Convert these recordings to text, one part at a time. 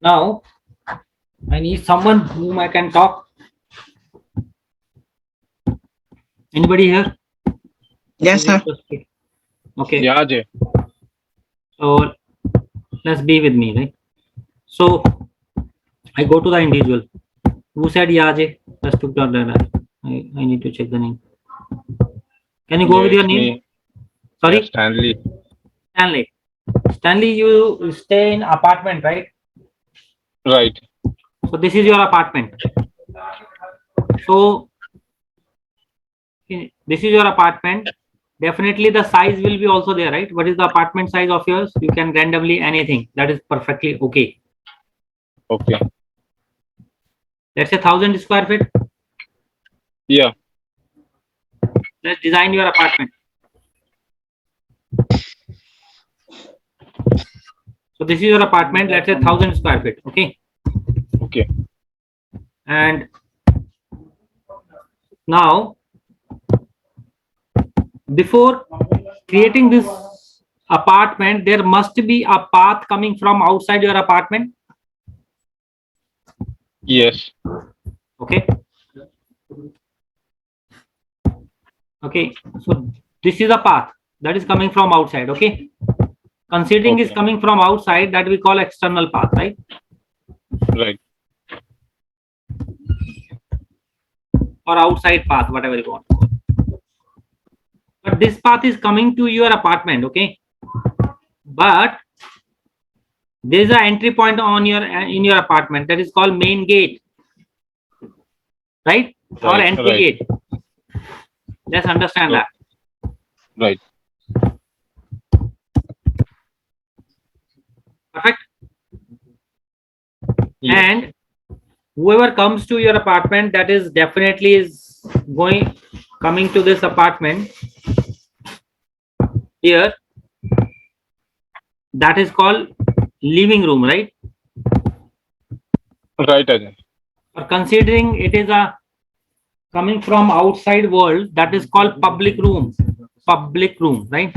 Now I need someone whom I can talk. Anybody here? Yes, sir. Okay. Yeah, Ajay. So let's be with me, right? So I go to the individual who said Yaje. Let's took the I need to check the name. Can you go Yeah, with your it's name? me. Sorry? Yeah, Stanley. Stanley. Stanley, you stay in apartment, right? Right. So this is your apartment. So this is your apartment. Definitely the size will be also there, right? What is the apartment size of yours? You can randomly anything. That is perfectly okay. Okay. Let's say 1,000 square feet. Yeah. Let's design your apartment. So this is your apartment. Let's say 1,000 square feet. Okay. Okay. And now, before creating this apartment, there must be a path coming from outside your apartment. Yes. Okay. Okay. So this is a path that is coming from outside. Okay. Considering is Okay. coming from outside, that we call external path, right? Right. Or outside path, whatever you want. But this path is coming to your apartment. Okay. But there is an entry point on your in your apartment that is called main gate, right? Or Right. entry Right. gate. Let's understand So, that. right. Perfect. Yes. And whoever comes to your apartment, that is definitely is coming to this apartment here. That is called living room, right? Right, Ajay. Or considering it is a coming from outside world, that is called public room. Public room, right?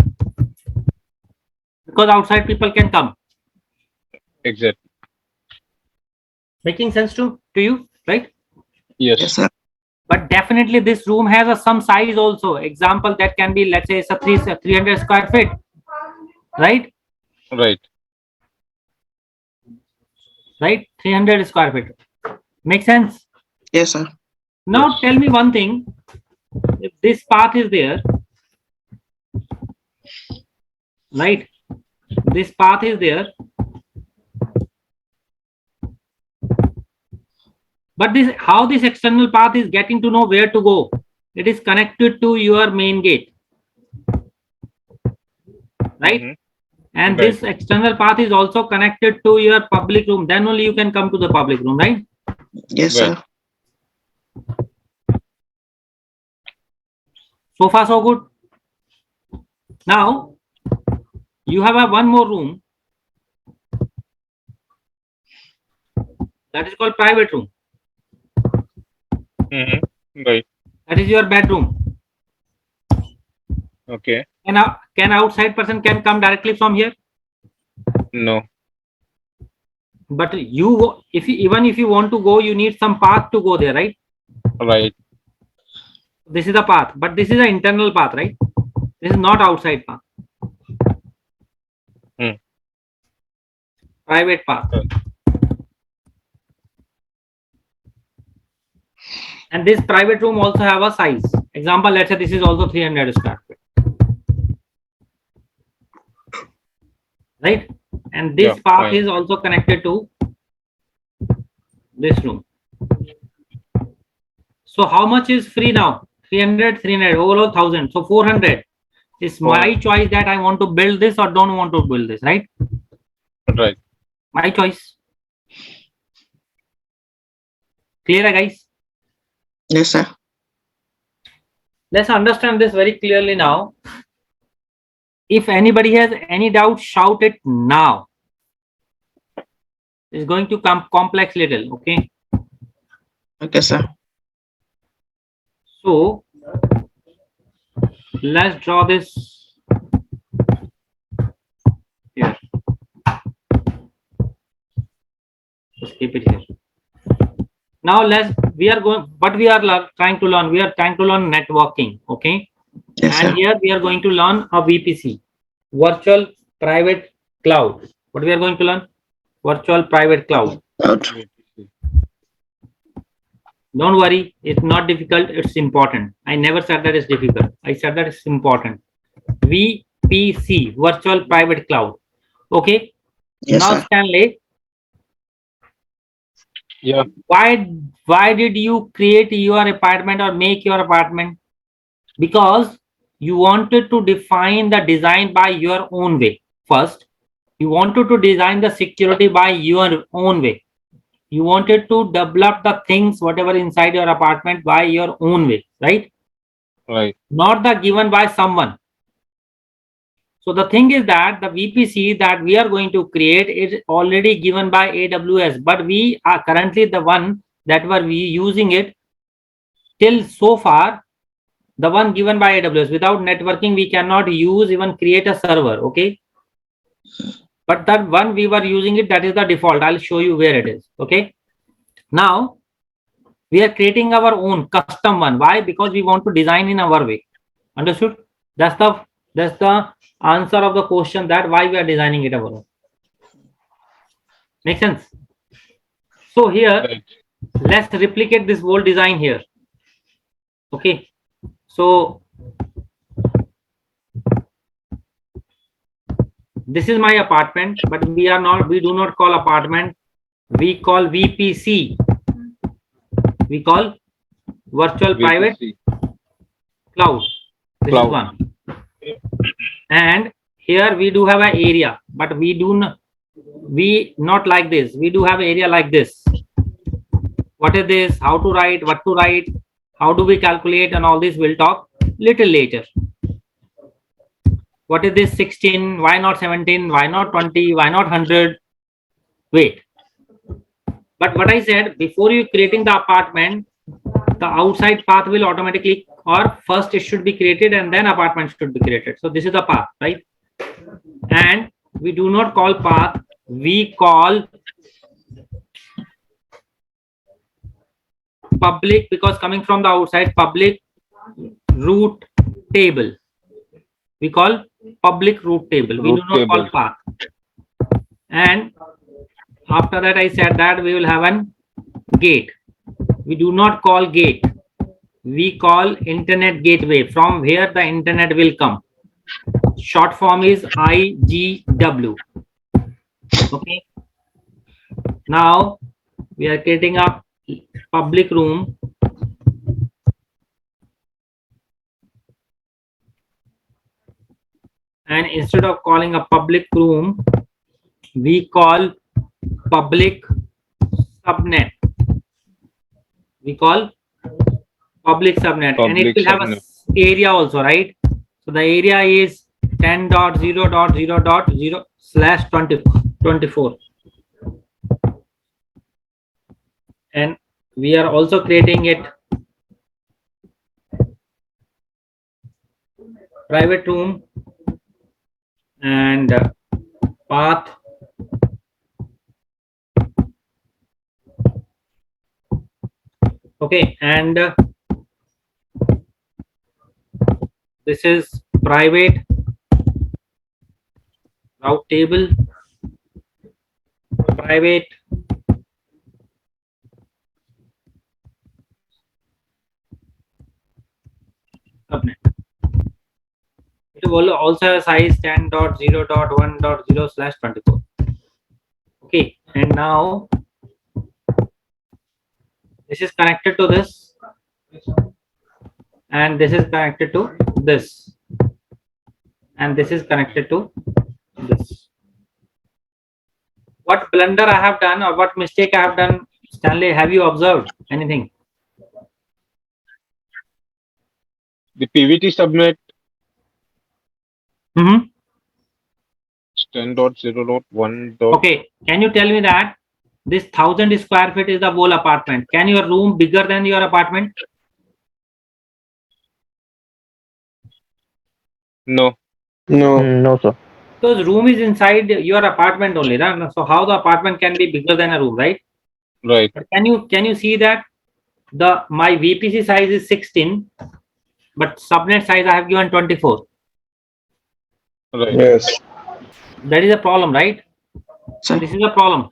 Because outside people can come. Exactly. Making sense to you, right? Yes, Yes. sir. But definitely this room has a some size also. Example, that can be, let's say, it's a 300 square feet, right? Right. Right, 300 square feet. Make sense? Yes, sir. Now Yes. tell me one thing. If this path is there, right? This path is there, but this how this external path is getting to know where to go? It is connected to your main gate, right? Mhm. And Right. this external path is also connected to your public room. Then only you can come to the public room, right? Yes, Right. sir. So far so good. Now you have a one more room that is called private room. Mhm. Right. That is your bedroom. Okay. Can outside person can come directly from here? No. But if you even if you want to go, you need some path to go there, right? Right. This is the path, but this is an internal path, right? This is not outside path. Hmm. Private path. Right. And this private room also have a size. Example, let's say this is also 300 square feet, right? And this Yeah. path Fine. is also connected to this room. So how much is free now? 300, 300, overall 1,000. So 400. It's my choice that I want to build this or don't want to build this, right? Right. My choice. Clear, guys? Yes, sir. Let's understand this very clearly now. If anybody has any doubt, shout it now. It's going to come complex little, okay? Okay, sir. So let's draw this here. So skip it here. Now we are trying to learn. We are trying to learn networking. Okay. Yes, And sir. here we are going to learn a VPC, virtual private cloud. What we are going to learn? Virtual private cloud. Out. Don't worry, it's not difficult, it's important. I never said that it's difficult. I said that it's important. VPC, virtual private cloud. Okay. Yes, Now, sir. Stanley, Yeah. why did you create your apartment or make your apartment? Because you wanted to define the design by your own way. First, you wanted to design the security by your own way. You wanted to develop the things whatever inside your apartment by your own way, right? Right. Not the given by someone. So the thing is that the VPC that we are going to create is already given by AWS, but we are currently the one that were we using it till so far, the one given by AWS. Without networking, we cannot use even create a server. Okay. But that one we were using it, that is the default. I'll show you where it is. Okay. Now we are creating our own custom one. Why? Because we want to design in our way. Understood? That's the answer of the question, that why we are designing it our own. Make sense? So here, Right. let's replicate this whole design here. Okay. So this is my apartment, but we do not call apartment. We call VPC. We call virtual private VPC. cloud. This Cloud. is one. And here we do have an area, but we not like this. We do have area like this. What is this? How to write? What to write? How do we calculate? And all this we'll talk little later. What is this 16? Why not 17? Why not 20? Why not 100? Wait. But what I said, before you creating the apartment, the outside path will automatically, or first it should be created and then apartment should be created. So this is the path, right? And we do not call path, we call public, because coming from the outside, public route table. We call public route table. We do not call path. And after that, I said that we will have an gate. We do not call gate. We call internet gateway, from where the internet will come. Short form is IGW. Okay. Now we are creating a public room. And instead of calling a public room, we call public subnet. We call public subnet. And it will have an area also, right? So the area is 10.0.0.0/24. And we are also creating it private room and path. Okay, and this is private route table, private subnet. It will also have size 10.0.1.0/24. Okay, and now this is connected to this, and this is connected to this, and this is connected to this. What blunder I have done, or what mistake I have done, Stanley? Have you observed anything? The PVT subnet Mm-hmm. 10.0.1. Okay, can you tell me that this 1,000 square feet is the whole apartment? Can your room bigger than your apartment? No. No, sir. So the room is inside your apartment only, right? So how the apartment can be bigger than a room, right? Right. But can you see that my VPC size is 16, but subnet size I have given 24. Right. Yes. That is a problem, right? Sir. This is a problem.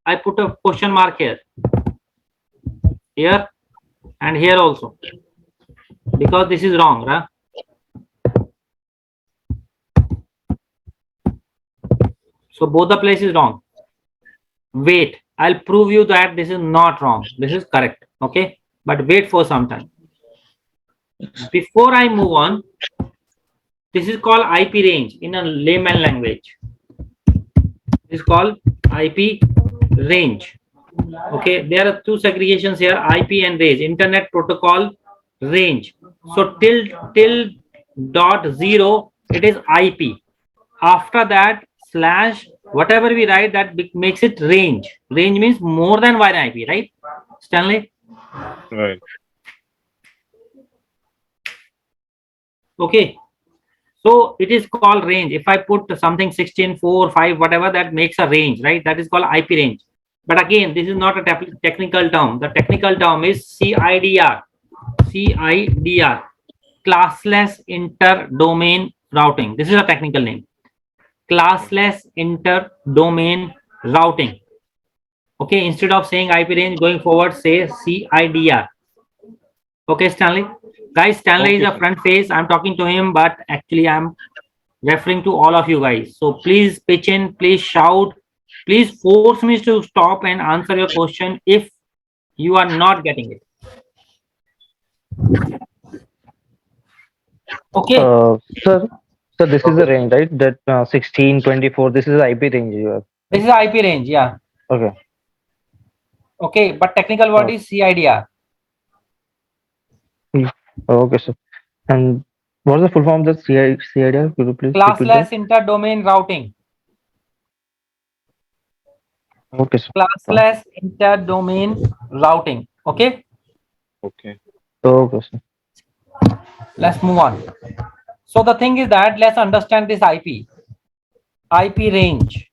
I put a question mark here, and here also, because this is wrong, right? So both the place is wrong. Wait, I'll prove you that this is not wrong. This is correct. Okay, but wait for some time. Before I move on, this is called IP range in a layman language. This is called IP range. Okay, there are two segregations here: IP and range. Internet protocol range. So till dot zero, it is IP. After that, slash whatever we write, that makes it range. Range means more than one IP, right, Stanley? Right. Okay, so it is called range. If I put something 16, 4, 5, whatever, that makes a range, right? That is called IP range. But again, this is not a technical term. The technical term is CIDR. CIDR, classless inter-domain routing. This is a technical name. Classless inter-domain routing. Okay, instead of saying IP range, going forward, say CIDR. Okay, Stanley. Guys, Stanley is a front face. I'm talking to him, but actually I'm referring to all of you guys. So please pitch in, please shout, please force me to stop and answer your question if you are not getting it. Okay. Sir, so this is the range, right? That 16, 24. This is the IP range you have. This is IP range, yeah. Okay. Okay, but technical word is CIDR. Okay, sir. And what's the full form of the CIDR? Could you please repeat Classless that? inter-domain routing. Okay, sir. Classless inter-domain routing. Okay, Okay. Okay, sir. let's move on. So the thing is that let's understand this IP range,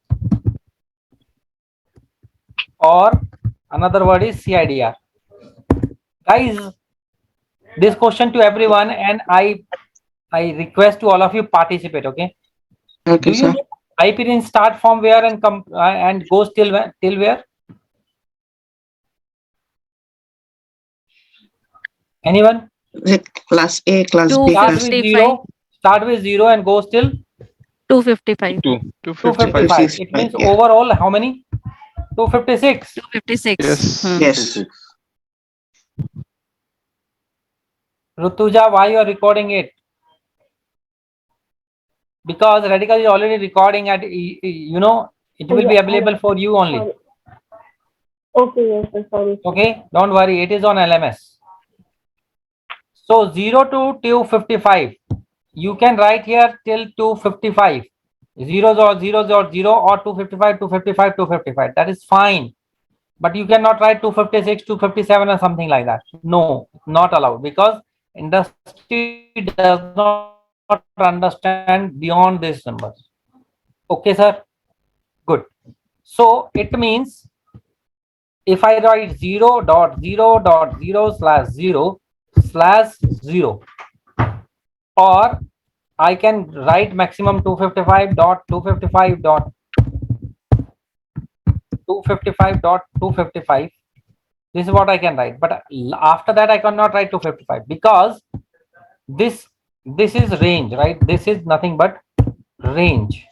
or another word is CIDR. Guys, this question to everyone, and I request to all of you participate. Okay, Okay, do you sir. know IP range start from where and come and goes till where? Anyone? Is it class A, class B, Start class with zero. Start with zero and goes till 255. 255. It means yeah. overall how many? 256. 256. Yes. Rutuja, why you are recording it? Because Radical is already recording at, you know, it will be available for you only. Okay, yes, sir, sorry. Okay, don't worry, it is on LMS. So 0 to 255, you can write here till 255. Zeros or 0 or 255, 255, 255. That is fine. But you cannot write 256, 257 or something like that. No, not allowed, because industry does not understand beyond these numbers. Okay, sir? Good. So it means if I write 0.0.0/0/0, or I can write maximum 255.255.255.255. This is what I can write, but after that I cannot write 255, because this is range, right? This is nothing but range.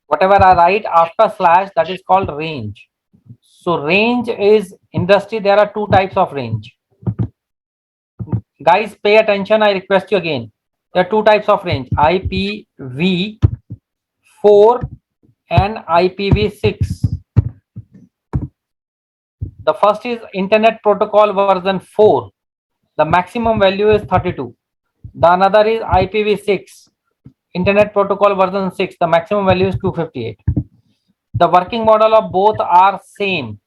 Whatever I write after slash, that is called range. So range is industry. There are two types of range. Guys, pay attention. I request you again. There are two types of range: IPv4 and IPv6. The first is Internet Protocol version 4. The maximum value is 32. The another is IPv6, Internet Protocol version 6. The maximum value is 258. The working model of both are same,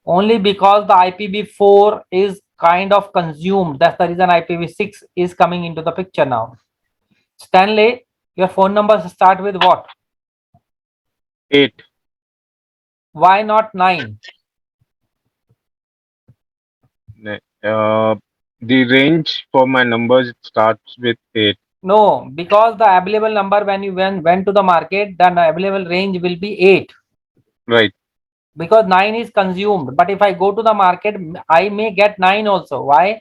only because the IPv4 is kind of consumed. That's the reason IPv6 is coming into the picture now. Stanley, your phone numbers start with what? 8. Why not 9? The range for my numbers starts with 8. No, because the available number when you went to the market, the available range will be 8. Right. Because 9 is consumed. But if I go to the market, I may get 9 also. Why?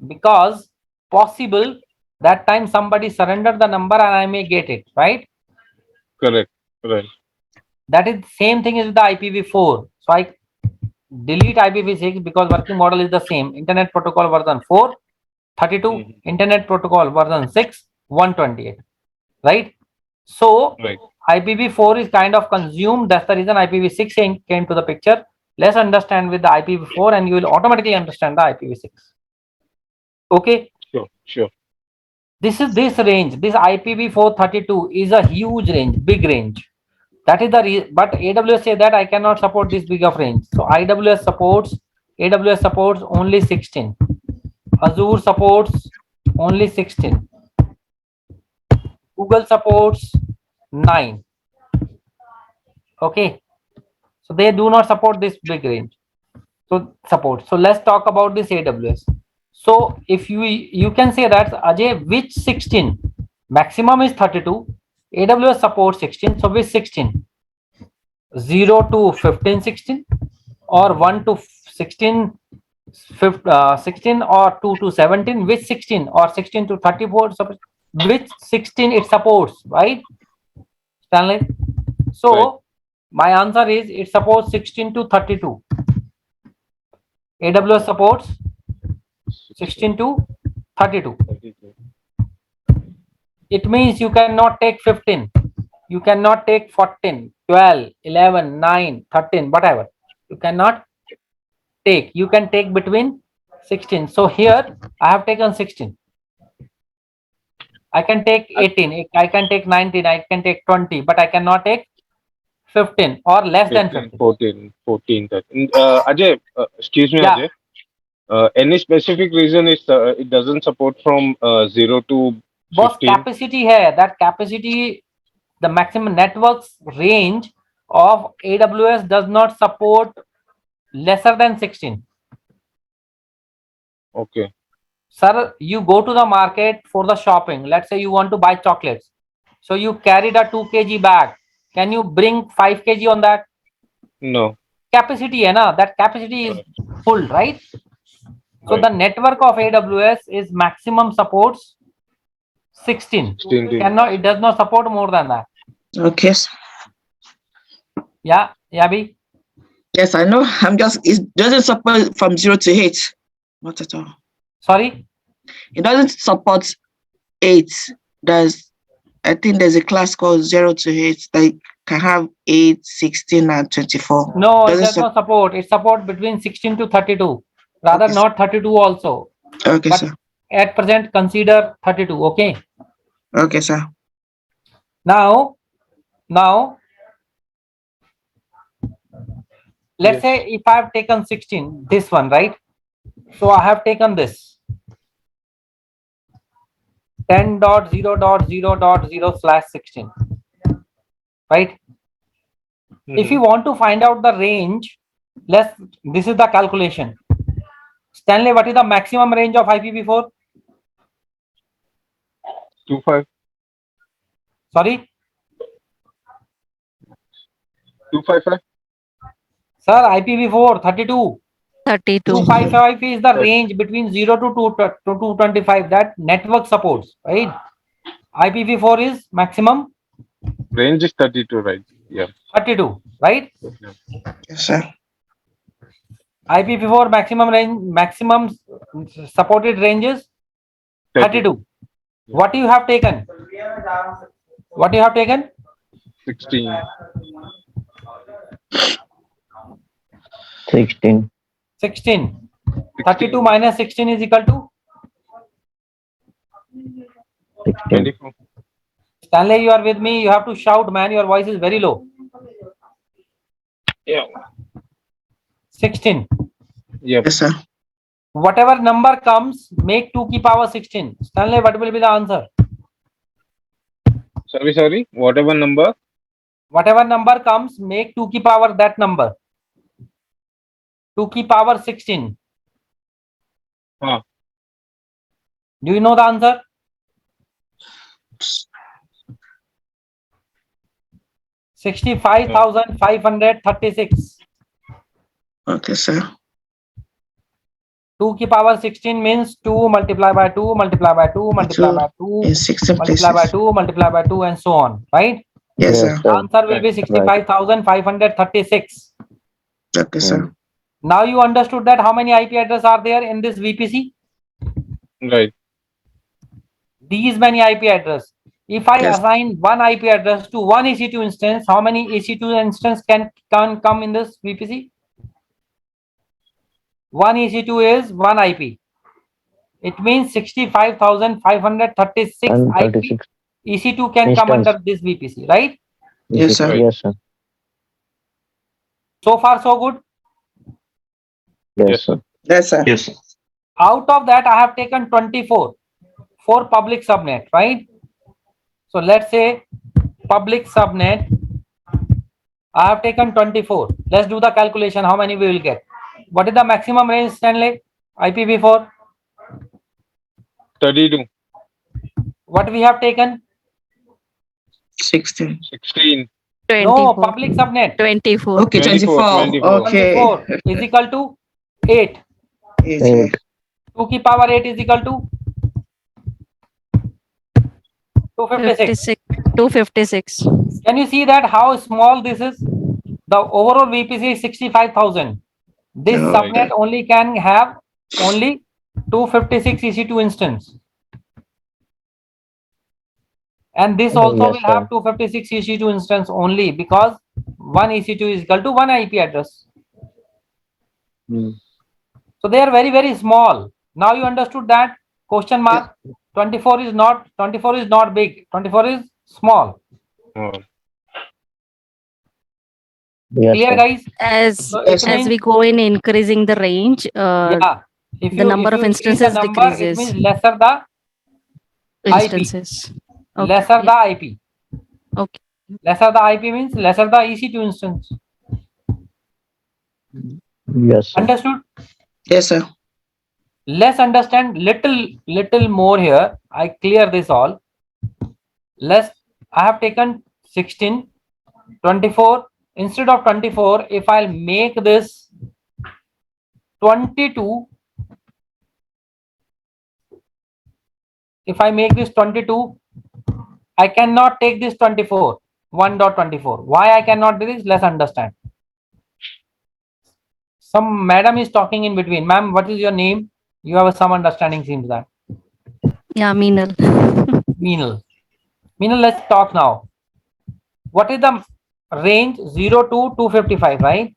Because possible that time somebody surrendered the number and I may get it, right? Correct. Right. That is same thing is with the IPv4. So I delete IPv6 because working model is the same. Internet Protocol version 4, 32, Mhm. Internet Protocol version 6, 128, right? So Right. IPv4 is kind of consumed. That's the reason IPv6 came to the picture. Let's understand with the IPv4 and you will automatically understand the IPv6. Okay. Sure. Sure. This is this range. This IPv432 is a huge range, big range. That is the but AWS say that I cannot support this big of range. So AWS supports only 16. Azure supports only 16. Google supports 9. Okay. So they do not support this big range. So support. So let's talk about this AWS. So if you can say that Ajay, which 16? Maximum is 32. AWS supports 16. So which 16? 0 to 15, 16, or 1 to 16, 16, or 2 to 17, which 16, or 16 to 34, which 16 it supports, right, Stanley? So Right. my answer is it supports 16 to 32. AWS supports 16 to 32. 32. It means you cannot take 15, you cannot take 14, 12, 11, 9, 13, whatever. You cannot take. You can take between 16. So here I have taken 16. I can take 18. I can take 19. I can take 20, but I cannot take 15 or less than 15, 15. 14, 14, 13. Ajay, excuse me, Yeah, Ajay. Any specific reason it doesn't support from 0 to boss 15? capacity hai. That capacity, the maximum networks range of AWS does not support lesser than 16. Okay. Sir, you go to the market for the shopping. Let's say you want to buy chocolates. So you carried a 2 kg bag. Can you bring 5 kg on that? No. Capacity hai na? That capacity is Right. full, right? So Right. the network of AWS is maximum supports 16. 16. Cannot, it does not support more than that. Okay. Yeah, Yabi. Yes, I know. It doesn't support from 0 to 8. Not at all. Sorry. It doesn't support 8. I think there's a class called 0 to 8 that can have 8, 16, and 24. No, it Doesn't does not support. It supports between 16 to 32. Rather Okay. not 32 also. Okay, But sir. at present consider 32. Okay. Okay, sir. Now let's Yes. say if I have taken 16, this one, right? So I have taken this 10.0.0.0/16, right? If you want to find out the range, this is the calculation. Stanley, what is the maximum range of IPv4? 25. Sorry, 255. sir, IPv4 32. 32. 255 is the range between 0 to 225 that network supports, right? IPv4 is maximum Range is 32, right? Yeah. 32, right? Yeah. Yes, sir. IPv4 maximum supported ranges 32. What you have taken? What you have taken? 16. 16. 16. 32 minus 16 is equal to 16. 24. Stanley, you are with me. You have to shout, man. Your voice is very low. Yeah. 16. Yep. Yes, sir. Whatever number comes, make 2 की power 16. Stanley, what will be the answer? Sorry. Whatever number. Whatever number comes, make 2 की power that number. 2 की power 16. हाँ. Do you know the answer? $65,536. Okay, sir. 2 की power 16 means 2 multiply by 2 multiply by 2 multiply by 2 In 16 multiply by places. 2 multiply by 2 and so on, right? Yes, sir. The answer will be 65,536. Okay, sir. Now you understood that how many IP addresses are there in this VPC? Right. These many IP addresses. If I Yes. assign one IP address to one EC2 instance, how many EC2 instance can come in this VPC? One EC2 is one IP. It means 65,536 IP EC2 can come Instance. under this VPC, right? Yes, sir. Yes, sir. So far, so good. Yes, sir. Yes, sir. Yes. Out of that, I have taken 24 for public subnet, right? So let's say public subnet, I have taken 24. Let's do the calculation. How many we will get? What is the maximum range, Stanley? IPv4? 32. What we have taken? 16. 16. 24. No, public subnet. 24. Okay, 24, 24. Okay. 24 is equal to 8. 8. 2 की power 8 is equal to 256. 256. Can you see that how small this is? The overall VPC is 65,000. This Oh, subnet only can have only 256 EC2 instance. And this also Yes, will have 256 EC2 instance only because one EC2 is equal to one IP address. So they are very, very small. Now you understood that question mark 24 is not big. 24 is small. Oh. Yes, Clear, sir. guys? As So it as means, we go in increasing the range, yeah, if the number of increase the instances number, it decreases. means lesser the Instances. Okay, lesser yeah. the IP. Okay. Lesser the IP means lesser the EC2 instance. Yes, sir. Understood? Yes, sir. Let's understand little more here. I clear this all. I have taken 16, 24. Instead of 24, if I'll make this 22, if I make this 22, I cannot take this 24, 1.24. Why I cannot do this? Let's understand. Some madam is talking in between. Ma'am, what is your name? You have some understanding, seems that. Yeah, Meenal. Meenal. Meenal, let's talk now. What is the range 0 to 255, right?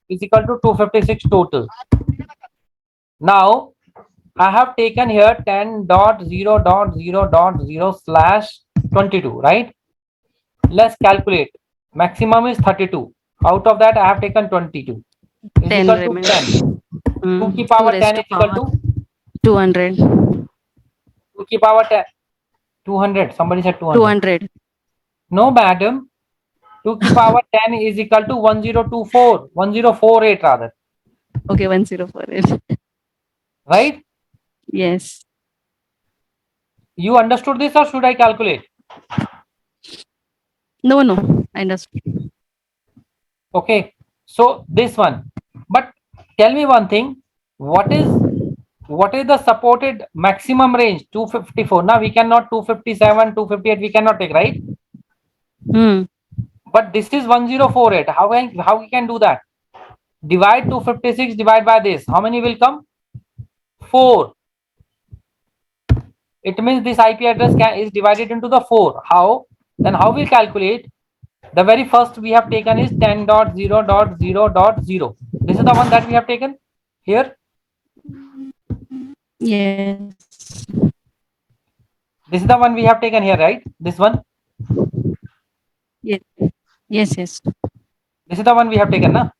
Is equal to 256 total. Now, I have taken here 10.0.0.0/22, right? Let's calculate. Maximum is 32. Out of that, I have taken 22. Is 10 equal to remains. 10. 2 Mm, की power 2 raised 10 to is equal power to 200. 2 की power 10. 200. Somebody said 200. 200. No, madam. 2 की power 10 is equal to 1024. 1048 rather. Okay, 1048. Right? Yes. You understood this or should I calculate? No, I understood. Okay. So this one. But tell me one thing. What is the supported maximum range? 254. Now we cannot 257, 258. We cannot take, right? But this is 1048. How we can do that? Divide 256 divide by this. How many will come? 4. It means this IP address is divided into the 4. How? Then how we calculate? The very first we have taken is 10.0.0.0. This is the one that we have taken here. Yes. This is the one we have taken here, right? This one. Yes. Yes. This is the one we have taken, na?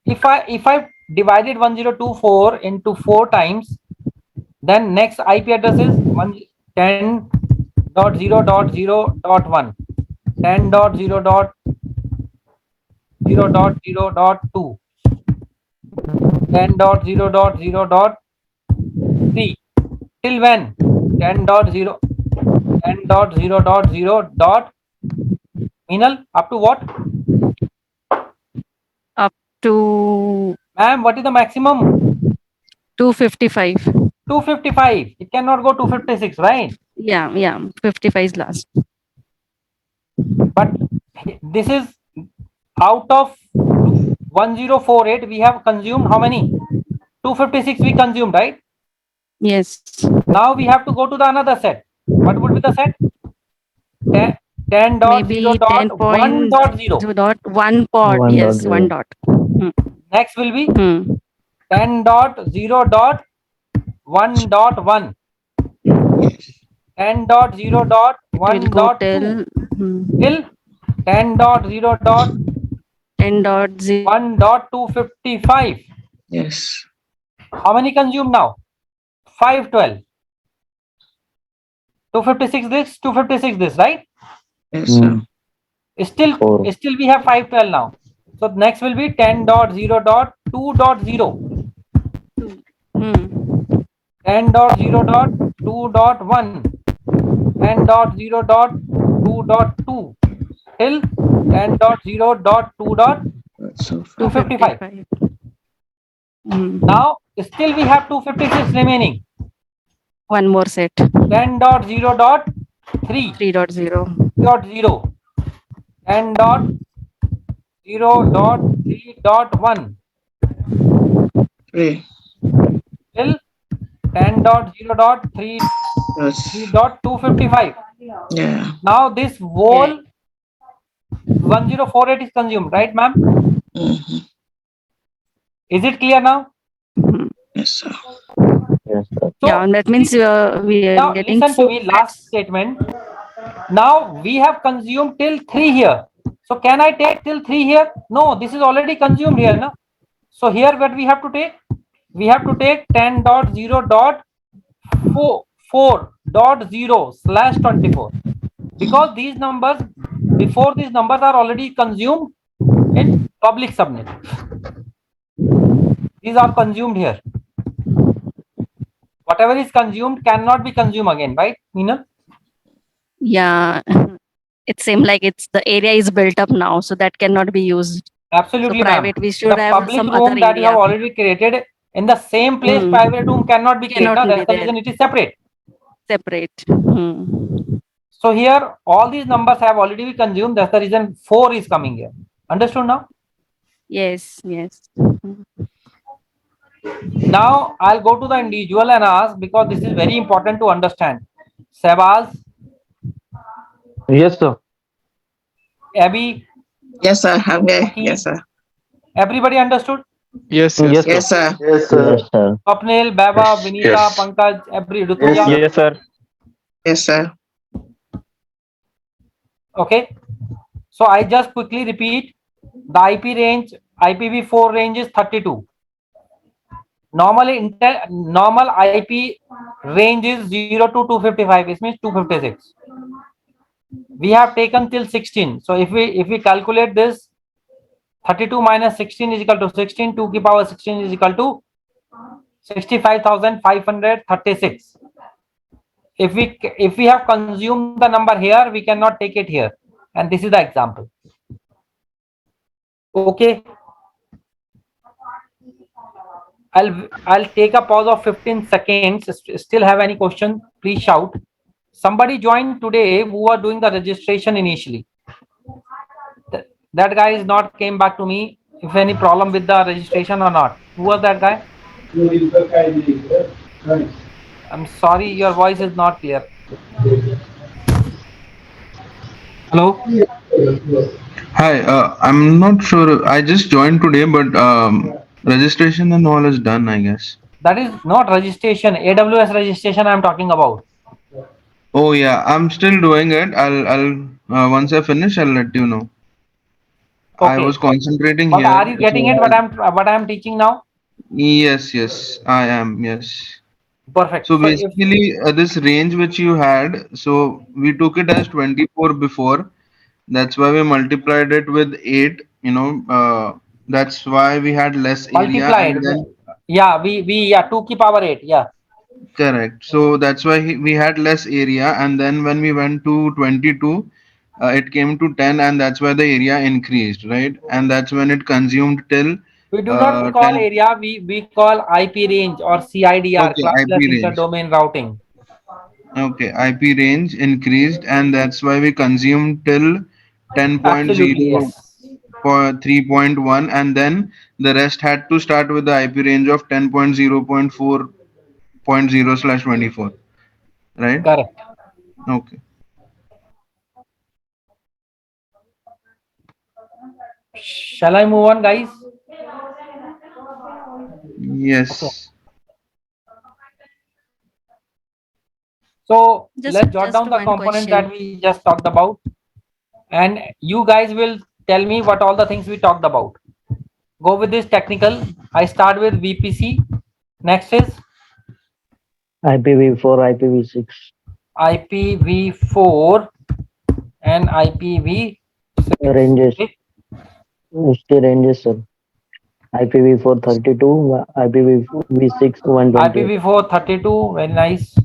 If I divided 1024 into 4 times, then next IP address is 10.0.0.0. dot 0 dot 0 dot 1, 10 dot 0 dot 0 dot 0 dot 2, 10 dot 0 dot 0 dot 3. Till when? 10 dot 0, 10 dot 0 dot 0 dot, Meenal, up to what? Up to Ma'am, what is the maximum? 255. 255. It cannot go 256, right? Yeah, 55 is last. But this is out of 1048, we have consumed how many? 256 we consumed, right? Yes. Now we have to go to the another set. What would be the set? 10 dot Maybe 0 dot 1 dot 0. 10.0 dot 1 pod. One Yes, dot 1 zero. dot. Next will be Hmm. 10 dot 0 dot 1 dot 1. 10 dot 0 dot It 1 will go dot 2 till till 10 dot 0 dot 10 dot 0. 1 dot 255. Yes. How many consumed now? 512. 256 this, 256 this, right? Yes, sir. Still Four. still we have 512 now. So next will be 10 dot 0 dot 2 dot 0. Hmm. 10 dot 0 dot 2 dot 1. 10 dot 0 dot 2 dot 2 till 10 dot 0 dot 2 dot That's so far. 255. 255. Hmm. Now still we have 256 remaining. One more set. 10 dot 0 dot 3 3.0. dot 0. 10 dot 0 dot 3 dot 1 3. till 10 dot 0 dot 3 Yes. dot 255. Yeah. Now this whole 1048 is consumed, right, ma'am? Mm-hmm. Is it clear now? Yes, sir. Yes, sir. So Yeah, that means we are now getting listen to 4 me, last statement. Now we have consumed till 3 here. So can I take till 3 here? No, this is already consumed here. No? So here what we have to take? We have to take 10 dot 0 dot 4 dot 0 slash 24. Because these numbers, before these numbers are already consumed in public subnet. These are consumed here. Whatever is consumed cannot be consumed again, right, Meena? Yeah. It seems like the area is built up now, so that cannot be used. Absolutely, So ma'am. private, we should The have public some room other that you have area. already created in the same place, Hmm. private room cannot be created. Cannot No? be That's the there. reason it is separate. Separate. Hmm. So here, all these numbers have already been consumed. That's the reason 4 is coming here. Understood now? Yes. Now I'll go to the individual and ask, because this is very important to understand. Sebas, Yes, sir. Abby, Yes, sir. I'm here. Aki, Yes, sir. everybody understood? Yes, Yes, Yes, sir. Yes, sir. Yes, sir. Swapnil, Baba, Yes, Vinita, yes. Pankaj, every Yes, Rutuja. sir. Yes, sir. Yes, sir. Okay. So I just quickly repeat, the IP range, IPv4 range is 32. Normal IP range is 0 to 255. This means 256. We have taken till 16. So if we calculate this, 32 minus 16 is equal to 16. 2 to power 16 is equal to 65,536. If we have consumed the number here, we cannot take it here. And this is the example. Okay. I'll take a pause of 15 seconds. Still have any question? Please shout. Somebody joined today who were doing the registration initially. That guy is not came back to me. If any problem with the registration or not. Who was that guy? I'm sorry, your voice is not clear. Hello. Hi, I'm not sure. I just joined today, but registration and all is done, I guess. That is not registration. AWS registration I'm talking about. Oh yeah, I'm still doing it. I'll once I finish, I'll let you know. I Okay. was concentrating But here. are you getting it? What I'm teaching now? Yes, I am. Yes. Perfect. So So if basically, this range which you had, so we took it as 24 before. That's why we multiplied it with 8. That's why we had less area, multiplied, and then yeah, we yeah 2 की power 8, yeah. correct. So that's why we had less area, and then when we went to 22, it came to 10, and that's why the area increased, right? And that's when it consumed till We do not call 10. area, we call IP range or CIDR, Okay, IP classless range. interdomain routing. Okay, IP range increased, and that's why we consumed till Absolutely, 10.0 yes. for 3.1, and then the rest had to start with the IP range of 10.0.4.0/24, right? Correct. Okay. Shall I move on, guys? Okay. Yes. So let's jot Just down the one component question. that we just talked about, and you guys will tell me what all the things we talked about. Go with this technical. I start with VPC. Next is IPv4, IPv6 IPv4 and IPv6. ranges. Okay? It's the ranges, sir. IPv4 32, IPv6 128. IPv4 32, very nice.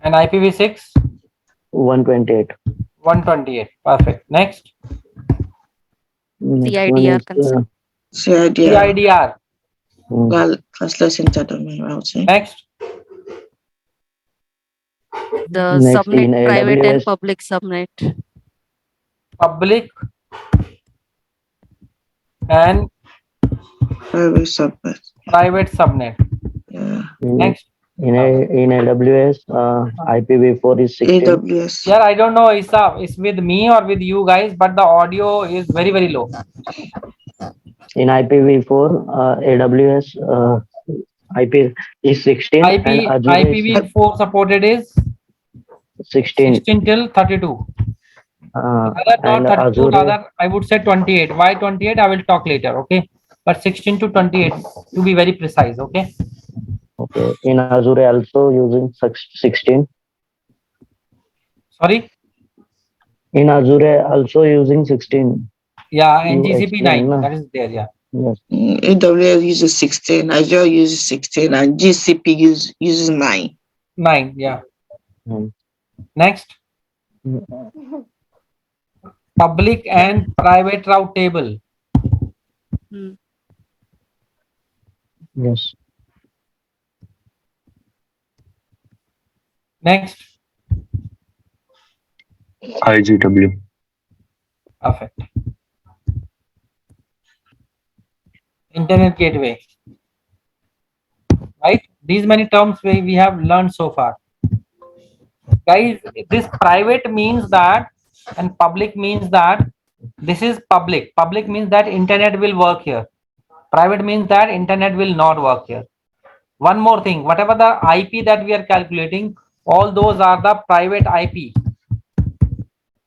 And IPv6 128. 128. Perfect. Next, Next one CIDR is concern. CIDR, CIDR. well, classless interdomain routing. Next, The next in subnet, private and AWS, public subnet. public and Private subnet. private subnet. Yeah. Next, in AWS, IPv4 is 16. AWS. yeah, I don't know, it's with me or with you guys, but the audio is very, very low. In IPv4, AWS IP is 16 and Azure is IPv4 supported is 16. 16 till 32. Rather And not 32, Azure, rather I would say 28. Why 28? I will talk later. Okay, but 16 to 28 to be very precise. Okay. okay, in Azure also using 16. Sorry. In Azure also using 16. Yeah, and You GCP explain, 9. na? That is there. Yeah. Yes. AWS uses 16, Azure uses 16, and GCP uses 9. 9. Yeah. Mm. Next, public and private route table. Hmm. Yes. Next, IGW. perfect. Internet gateway. Right. These many terms we have learned so far. Guys, this private means that, and public means that. This is public. Public means that internet will work here. Private means that internet will not work here. One more thing, whatever the IP that we are calculating, all those are the private IP.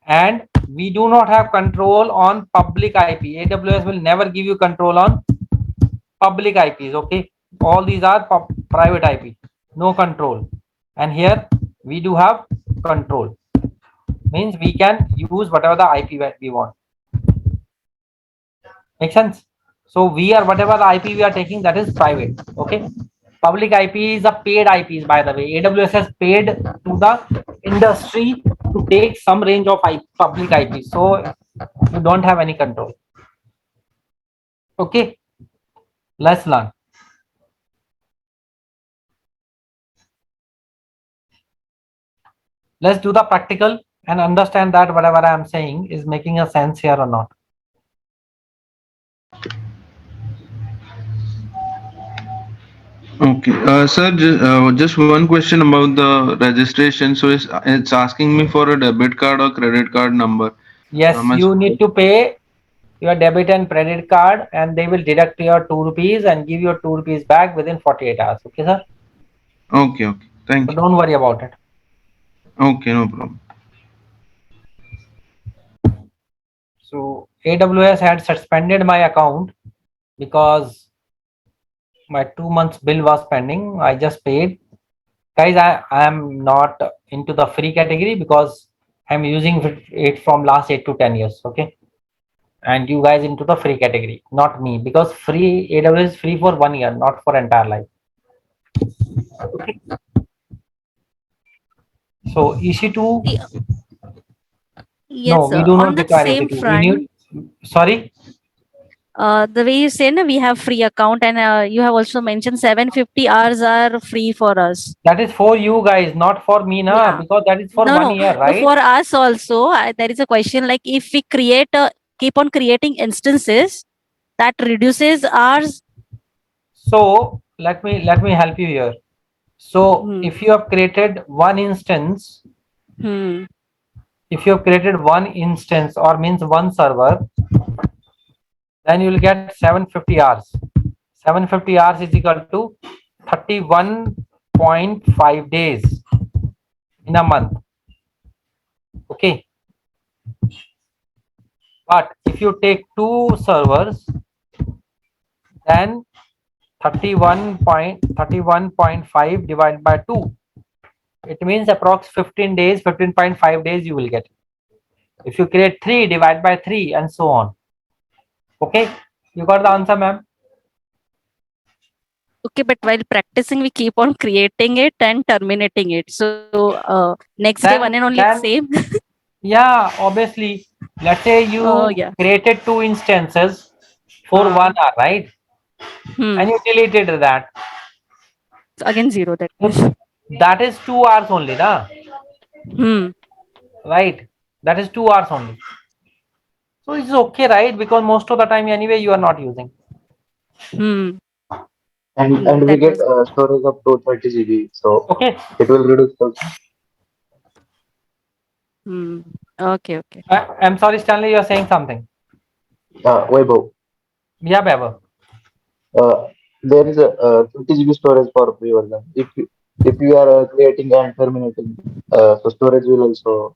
And we do not have control on public IP. AWS will never give you control on public IPs. Okay. All these are private IP. No control. And here we do have control. Means we can use whatever the IP that we want. Make sense? So we are, whatever the IP we are taking, that is private. Okay. Public IP is a paid IPs, by the way. AWS has paid to the industry to take some range of public IPs. So you don't have any control. Okay. Let's learn. Let's do the practical and understand that whatever I am saying is making a sense here or not. Okay. Sir, just one question about the registration. So it's asking me for a debit card or credit card number. So Yes, am I you need to pay your debit and credit card, and they will deduct your 2 rupees and give your 2 rupees back within 48 hours. Okay, sir? Okay, okay. Thank So you. don't worry about it. Okay, no problem. So AWS had suspended my account because my 2 months bill was pending. I just paid. Guys, I am not into the free category because I'm using it from last 8 to 10 years. Okay. And you guys into the free category, not me, because free AWS is free for 1 year, not for entire life. Okay. So EC2, Yeah. no, Yes, we do on not that require same EC2. We front, need, sorry. the way you say, na, we have free account, and you have also mentioned 750 hours are free for us. That is for you guys, not for me, na, Yeah. because that is for No, 1 year, no. right? For us also, there is a question like if we keep on creating instances, that reduces ours. So let me help you here. So Hmm. if you have created one instance, Hmm. if you have created one instance or means one server, then you will get 750 hours. 750 hours is equal to 31.5 days in a month. Okay. But if you take two servers, then 31.5 divided by 2. It means approx 15 days, 15.5 days you will get. If you create 3, divide by 3 and so on. Okay. You got the answer, ma'am? Okay, but while practicing, we keep on creating it and terminating it. So next day, one and only Then same. yeah, obviously, let's say you Oh yeah. created 2 instances for 1 hour, right? And you deleted that. So again zero. That So means. that is 2 hours only, na? Right? That is 2 hours only. So it's okay, right? Because most of the time anyway you are not using. And we That get was storage up to 30 GB, so Okay. it will reduce also. okay. Okay. I'm sorry, Stanley, you are saying something. Vaibhav, Yeah, Baba. there is a 20 GB storage for free version. If you are creating and terminating, so storage will also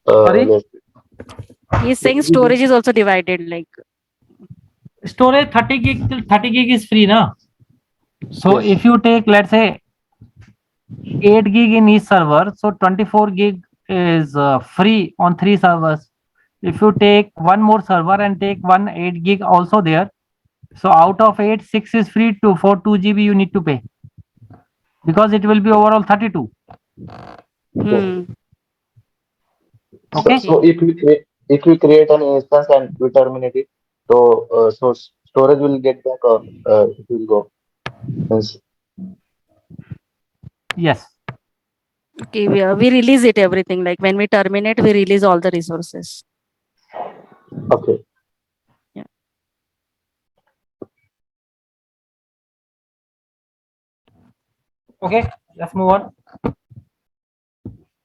Sorry? less. He's 20 saying GB. storage is also divided. Like Storage 30 gig till 30 gig is free, na? So Yes. if you take, let's say, 8 gig in each server, so 24 gig is free on 3 servers. If you take one more server and take one 8 gig also there, so out of 8, 6 is free. For 2 GB you need to pay, because it will be overall 32. hmm. Okay. So if we create an instance and we terminate it, so storage will get back or it will go. Means, Yes. Okay, we release it everything. Like when we terminate, we release all the resources. okay. Yeah. Okay. Let's move on.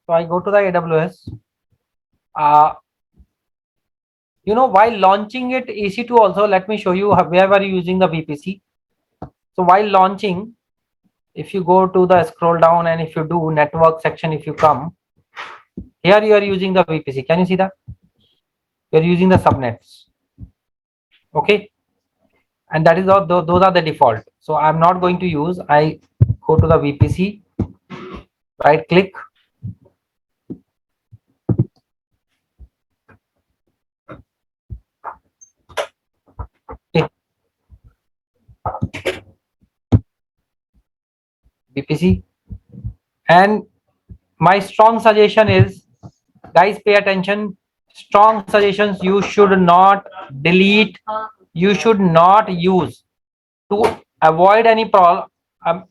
So I go to the AWS. You know, while launching it, EC2 also, let me show you where are you using the VPC. So while launching, if you go to the scroll down and if you do network section, if you come, here you are using the VPC. Can you see that? You're using the subnets. Okay. And that is all, those are the default. So I'm not going to use, I go to the VPC, right click. Okay. VPC. And my strong suggestion is, guys, pay attention. Strong suggestions, you should not delete, you should not use. To avoid any problem, I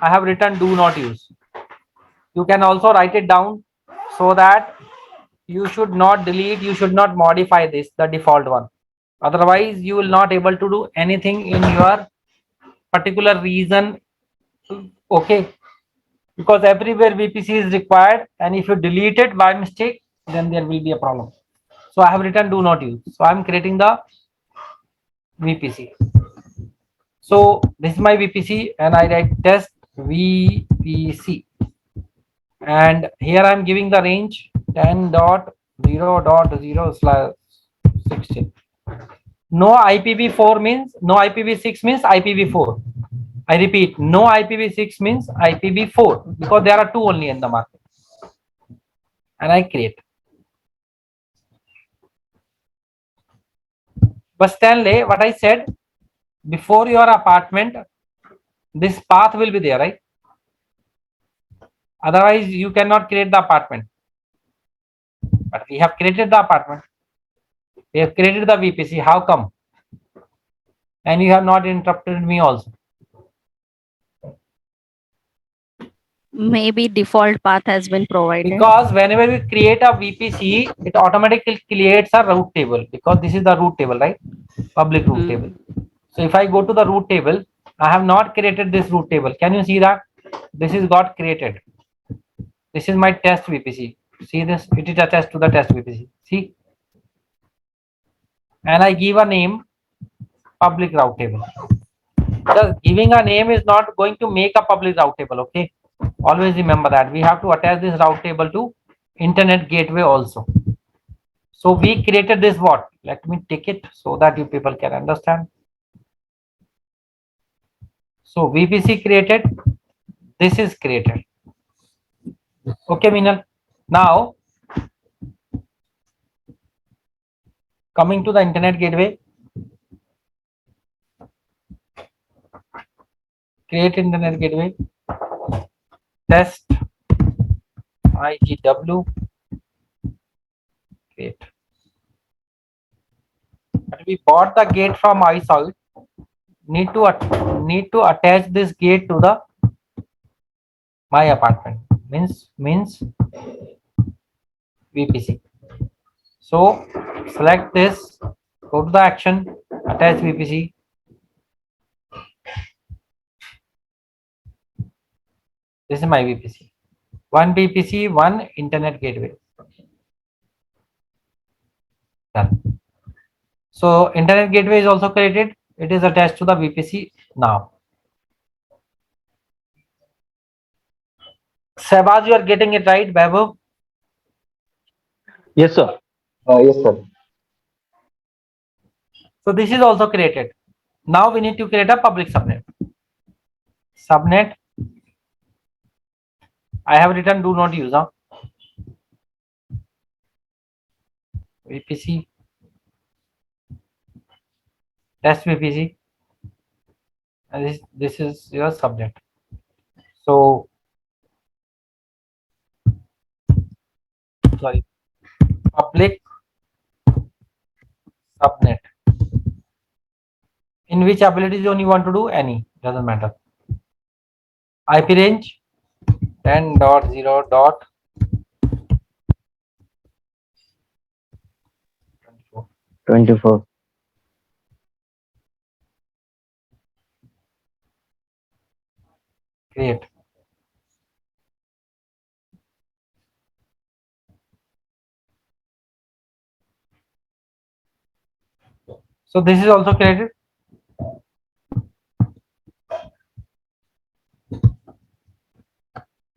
have written do not use. You can also write it down, so that you should not delete, you should not modify this, the default one. Otherwise you will not able to do anything in your particular region. Okay. Because everywhere VPC is required, and if you delete it by mistake, then there will be a problem. So I have written do not use. So I'm creating the VPC. So this is my VPC, and I write test VPC, and here I'm giving the range 10.0.0/16. No IPv4 means, no IPv6 means IPv4. I repeat, no IPv6 means IPv4 because there are two only in the market. And I create. But Stanley, what I said, before your apartment, this path will be there, right? Otherwise, you cannot create the apartment. But we have created the apartment. We have created the VPC. How come? And you have not interrupted me also. Maybe default path has been provided. Because whenever we create a VPC, it automatically creates a route table because this is the route table, right? Public route table. So if I go to the route table, I have not created this route table. Can you see that? This is got created. This is my test VPC. See this? It is attached to the test VPC. See? And I give a name, public route table. Just giving a name is not going to make a public route table, okay? Always remember that. We have to attach this route table to internet gateway also. So we created this what? Let me take it so that you people can understand. So VPC created, this is created. Okay, Minal. Now, coming to the internet gateway, create internet gateway, test IGW, create. And we bought the gate from iSolve. Need to attach this gate to the my apartment. Means VPC. So select this, go to the action, attach VPC. This is my VPC. One VPC, one internet gateway. Done. So internet gateway is also created. It is attached to the VPC now. Sebaz, you are getting it right, Babu? Yes, sir. Yes, sir. So this is also created. Now we need to create a public subnet. Subnet. I have written do not use. VPC. Test VPC. And this is your subnet. So sorry, public subnet. In which ability zone you want to do? Any, doesn't matter. IP range 10.0.24. Create. So this is also created.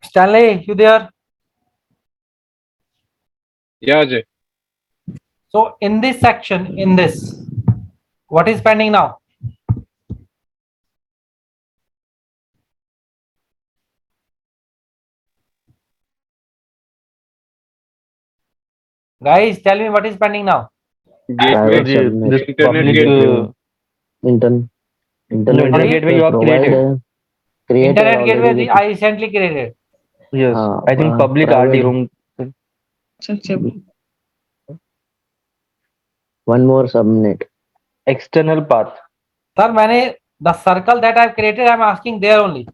Stanley, you there? Yeah, Jay. So in this section, in this, what is pending now? Guys, tell me what is pending now? Gateway. Private subnet. This Internet public gateway. Internet Sorry? gateway you have created. created Internet gateway already. I recently created. Yes, I think public private. RD room. One more subnet. External path. Sir, the circle that I've created, I'm asking there only.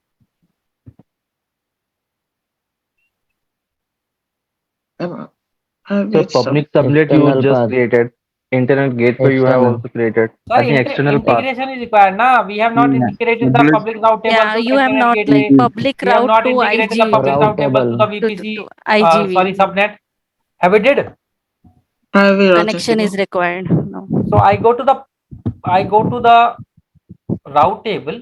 Private So public subnet you External just path. created. Internet gateway you have External. also created. Sir, I think external path. integration is required. Nah, we have not Yeah. integrated the Public- public route table Yeah, to you have internet not gateway. like public We have route not to integrated the IG public route Route table to the table. VPC. to IGV. Sorry, subnet. Have we did? Connection is required. No. So I go to the route table.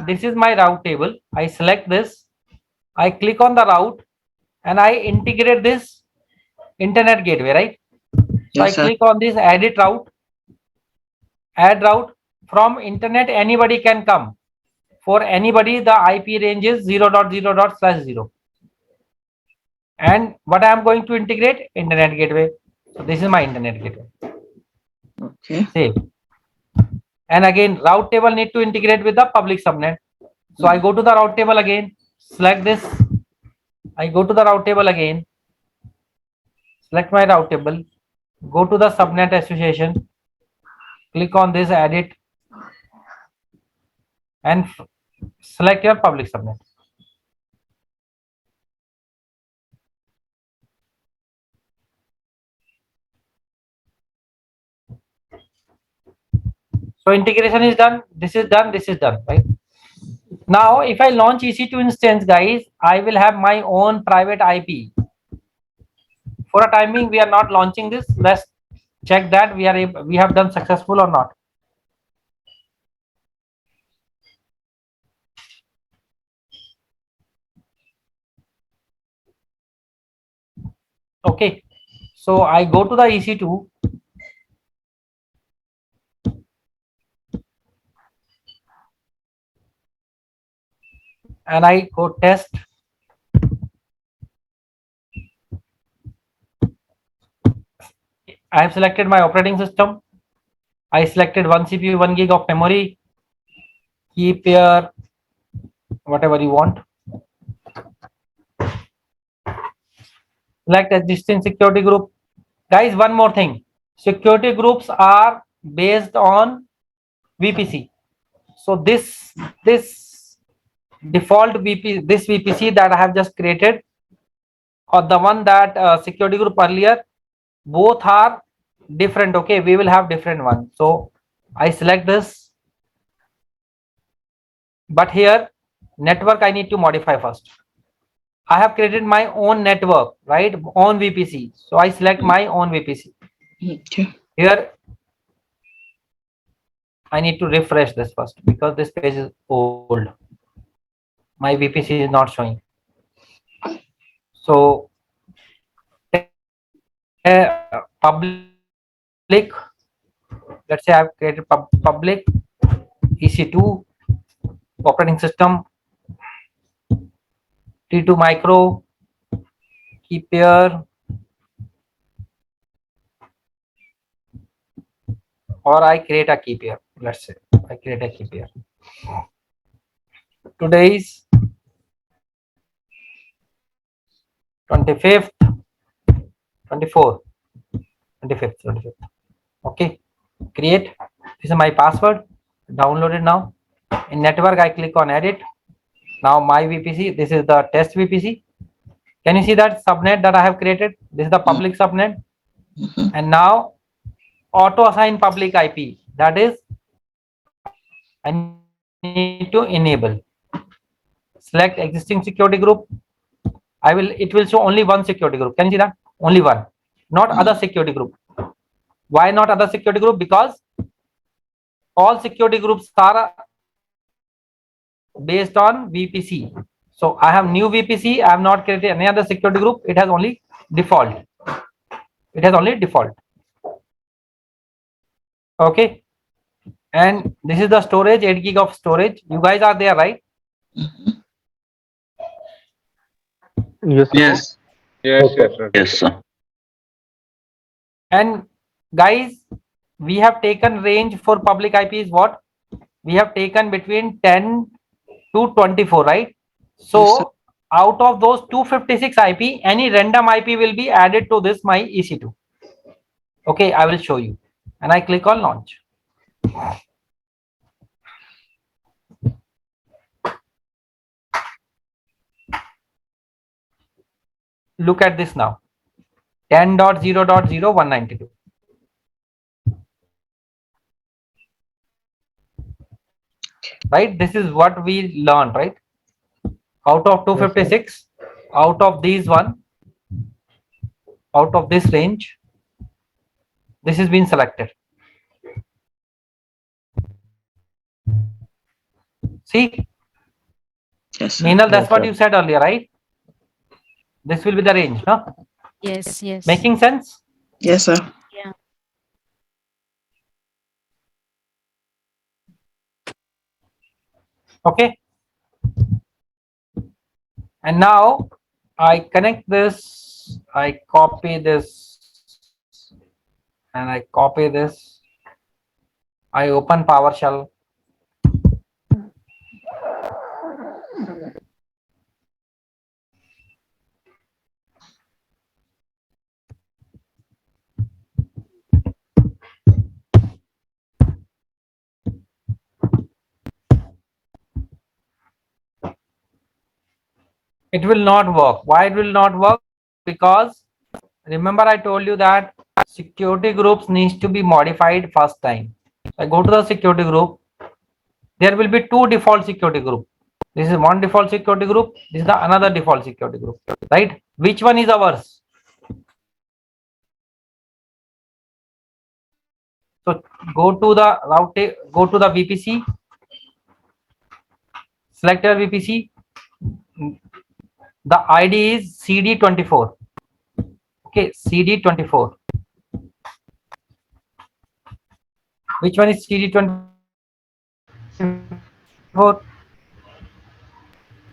This is my route table. I select this. I click on the route and I integrate this internet gateway, right? So I click on this edit route add route from internet, anybody can come. For anybody, the IP range is 0.0./0. And what I am going to integrate? Internet gateway. So this is my internet gateway. Okay. Save. And again, route table need to integrate with the public subnet. So I go to the route table again, select this. I go to the route table again, select my route table, go to the subnet association, click on this, add it, and select your public subnet. So integration is done, this is done, this is done, right? Now, if I launch EC2 instance, guys, I will have my own private IP. For a time being, we are not launching this. Let's check that we have done successful or not. Okay, so I go to the EC2. And I go test. I have selected my operating system. I selected 1 CPU, 1 gig of memory. Keep here, whatever you want. Select existing security group. Guys, one more thing. Security groups are based on VPC. So this default VPC that I have just created, or the one that security group earlier, both are different. Okay, we will have different one. So I select this, but here network I need to modify first. I have created my own network, right? Own VPC. So I select my own VPC. Okay. Here I need to refresh this first because this page is old. My VPC is not showing. So public, let's say I've created public EC2 operating system, T2 micro, key pair, or I create a key pair. Let's say I create a key pair. Today is 25th, 24th, 25th. Okay, create. This is my password. Download it now. In network, I click on edit. Now my VPC. This is the test VPC. Can you see that subnet that I have created? This is the public subnet. And now auto assign public IP. That is, I need to enable. Select existing security group. It will show only one security group. Can you see that? Only one, not other security group. Why not other security group? Because all security groups are based on VPC. So I have new VPC. I have not created any other security group. It has only default. It has only default. Okay. And this is the storage, 8 gig of storage. You guys are there, right? Yes. Yes. Yes, sir. And guys, we have taken range for public IP is what? We have taken between 10 to 24, right? So Yes, sir. out of those 256 IP, any random IP will be added to this my EC2. Okay, I will show you. And I click on launch. Look at this now. 10.0.0.192. Right? This is what we learned, right? Out of 256, out of these one, out of this range, this has been selected. See? Yes, sir. Neenal, that's Yes, what sir. you said earlier, right? This will be the range, no? Yes, yes. Making sense? Yes, sir. Okay. And now I connect this, I copy this, and I copy this. I open PowerShell. It will not work. Why it will not work? Because remember I told you that security groups needs to be modified first time. I go to the security group. There will be two default security group. This is one default security group. This is the another default security group. Right? Which one is ours? So go to the route. Go to the VPC. Select your VPC. The ID is CD24. Okay, CD24. Which one is CD24?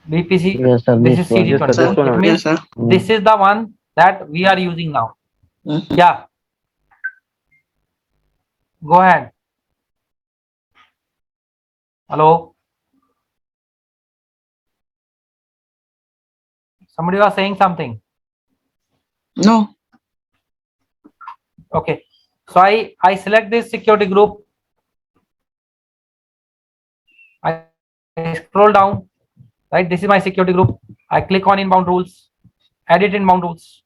VPC. Yes, sir. This This is one. Yes, sir. This CD24. one It only. means Yes, sir. this is the one that we are using now. Mhm. Yeah. Go ahead. Hello. Somebody was saying something. No. Okay. So I select this security group. I scroll down. Right. This is my security group. I click on inbound rules. Edit inbound rules.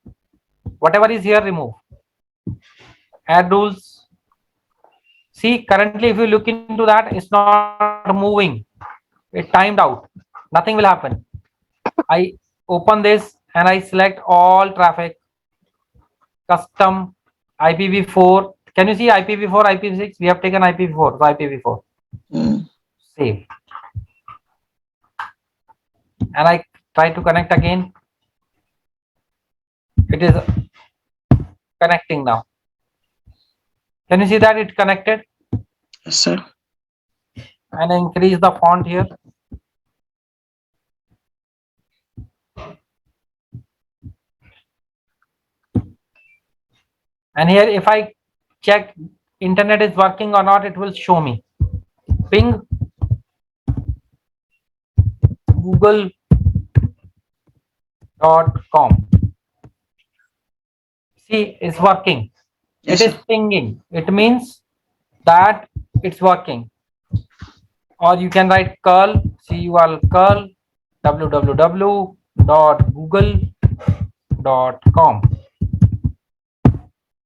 Whatever is here, remove. Add rules. See, currently, if you look into that, it's not moving. It timed out. Nothing will happen. I open this and I select all traffic, custom, IPv4. Can you see IPv4, IPv6? We have taken IPv4, so IPv4. Mm. Save. And I try to connect again. It is connecting now. Can you see that it connected? Yes, sir. And I increase the font here. And here, if I check internet is working or not, it will show me. Ping google.com. See, it's working. Yes, It is sir. pinging. It means that it's working. Or you can write curl, curl www.google.com.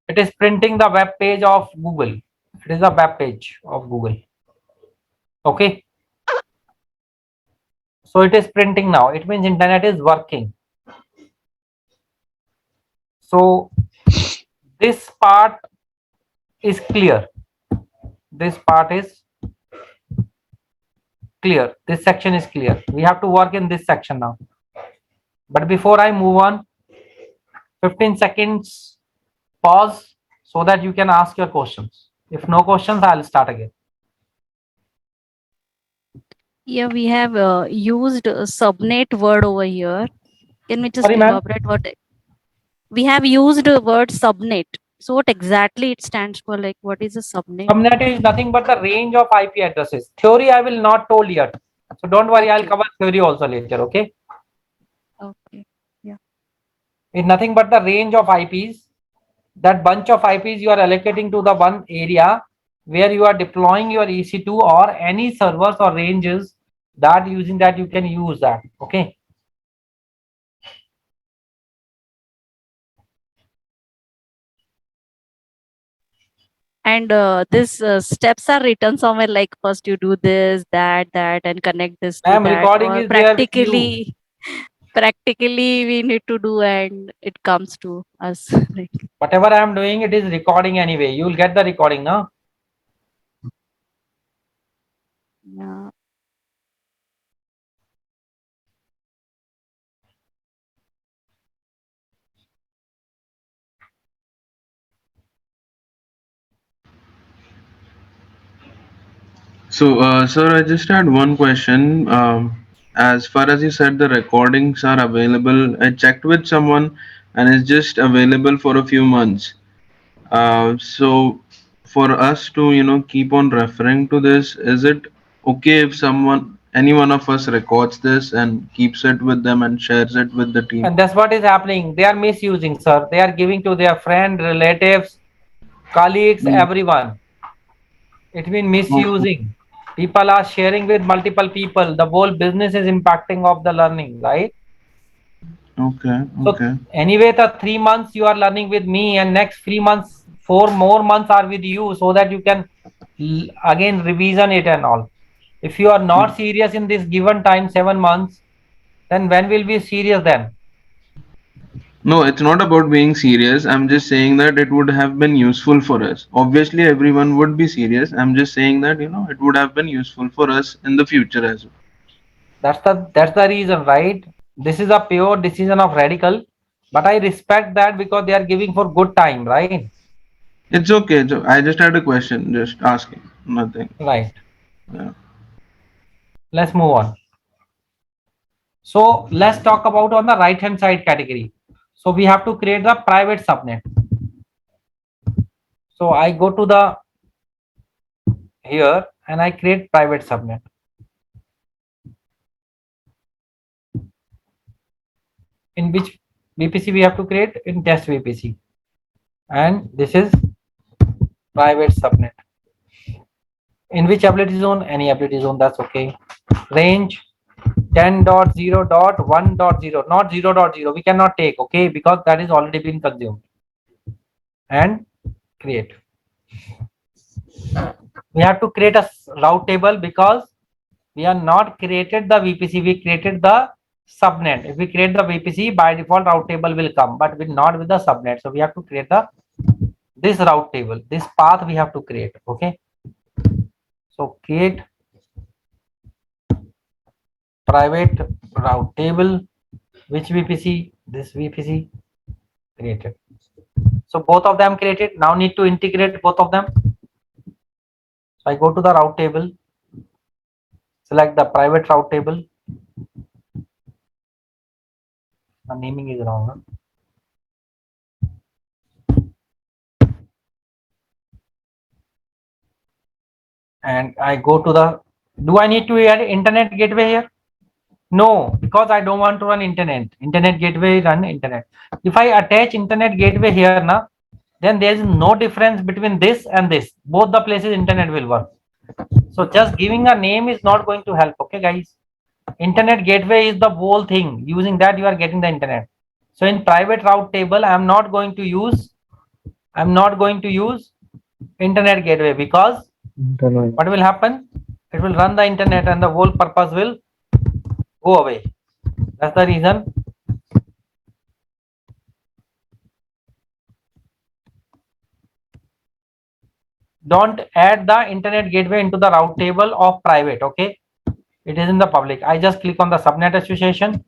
It is printing the web page of Google. It is a web page of Google. Okay. So it is printing now. It means internet is working. So this part is clear. This part is clear. This section is clear. We have to work in this section now. But before I move on, 15 seconds pause so that you can ask your questions. If no questions, I'll start again. Yeah, we have used subnet word over here. Can we just Sorry, ma'am. elaborate what we have used the word subnet? So what exactly it stands for? Like, what is a subnet? Subnet is nothing but the range of IP addresses. Theory I will not told yet. So don't worry, I'll Okay. cover theory also later, okay? Okay. Yeah. It's nothing but the range of IPs. That bunch of IPs you are allocating to the one area where you are deploying your EC2 or any servers or ranges that using that you can use that, okay? And this steps are written somewhere like first you do this, that, and connect this to Ma'am, that, recording or is there with you. practically we need to do and it comes to us. Like, Whatever I am doing, it is recording anyway. You will get the recording, no? yeah. So, sir, I just had one question. As far as you said, the recordings are available. I checked with someone, and it's just available for a few months. So, for us to, keep on referring to this, is it okay if any one of us records this and keeps it with them and shares it with the team? And that's what is happening. They are misusing, sir. They are giving to their friend, relatives, colleagues, Mm. everyone. It means Okay. misusing. People are sharing with multiple people. The whole business is impacting of the learning, right? Okay. So Okay. anyway, the 3 months you are learning with me, and next 3 months, 4 more months are with you, so that you can again revision it and all. If you are not serious in this given time, 7 months, then when will be serious then? No, it's not about being serious. I'm just saying that it would have been useful for us. Obviously, everyone would be serious. I'm just saying that, it would have been useful for us in the future as well. That's the reason, right? This is a pure decision of radical, but I respect that because they are giving for good time, right? It's okay. So I just had a question, just asking. Nothing. Right. Yeah. Let's move on. So let's talk about on the right hand side category. So we have to create the private subnet. So I go to the here and I create private subnet. In which VPC we have to create? In test VPC. And this is private subnet. In which ability zone? Any ability zone, that's okay. Range 10.0.1.0, not 0.0. We cannot take, okay, because that is already been consumed. And create. We have to create a route table because we are not created the VPC, we created the subnet. If we create the VPC, by default route table will come, but will not with the subnet. So we have to create this route table, this path we have to create. Okay. So create private route table. Which VPC? This VPC created. So both of them created. Now need to integrate both of them. So I go to the route table, select the private route table. The naming is wrong. Huh? And I go to the, do I need to add internet gateway here? No, because I don't want to run internet gateway run internet. If I attach internet gateway here now, then there is no difference between this and this. Both the places internet will work. So just giving a name is not going to help. Okay guys, internet gateway is the whole thing. Using that you are getting the internet. So in private route table I'm not going to use internet gateway, because what will happen? It will run the internet and the whole purpose will go away. That's the reason. Don't add the internet gateway into the route table of private. Okay, it is in the public. I just click on the subnet association.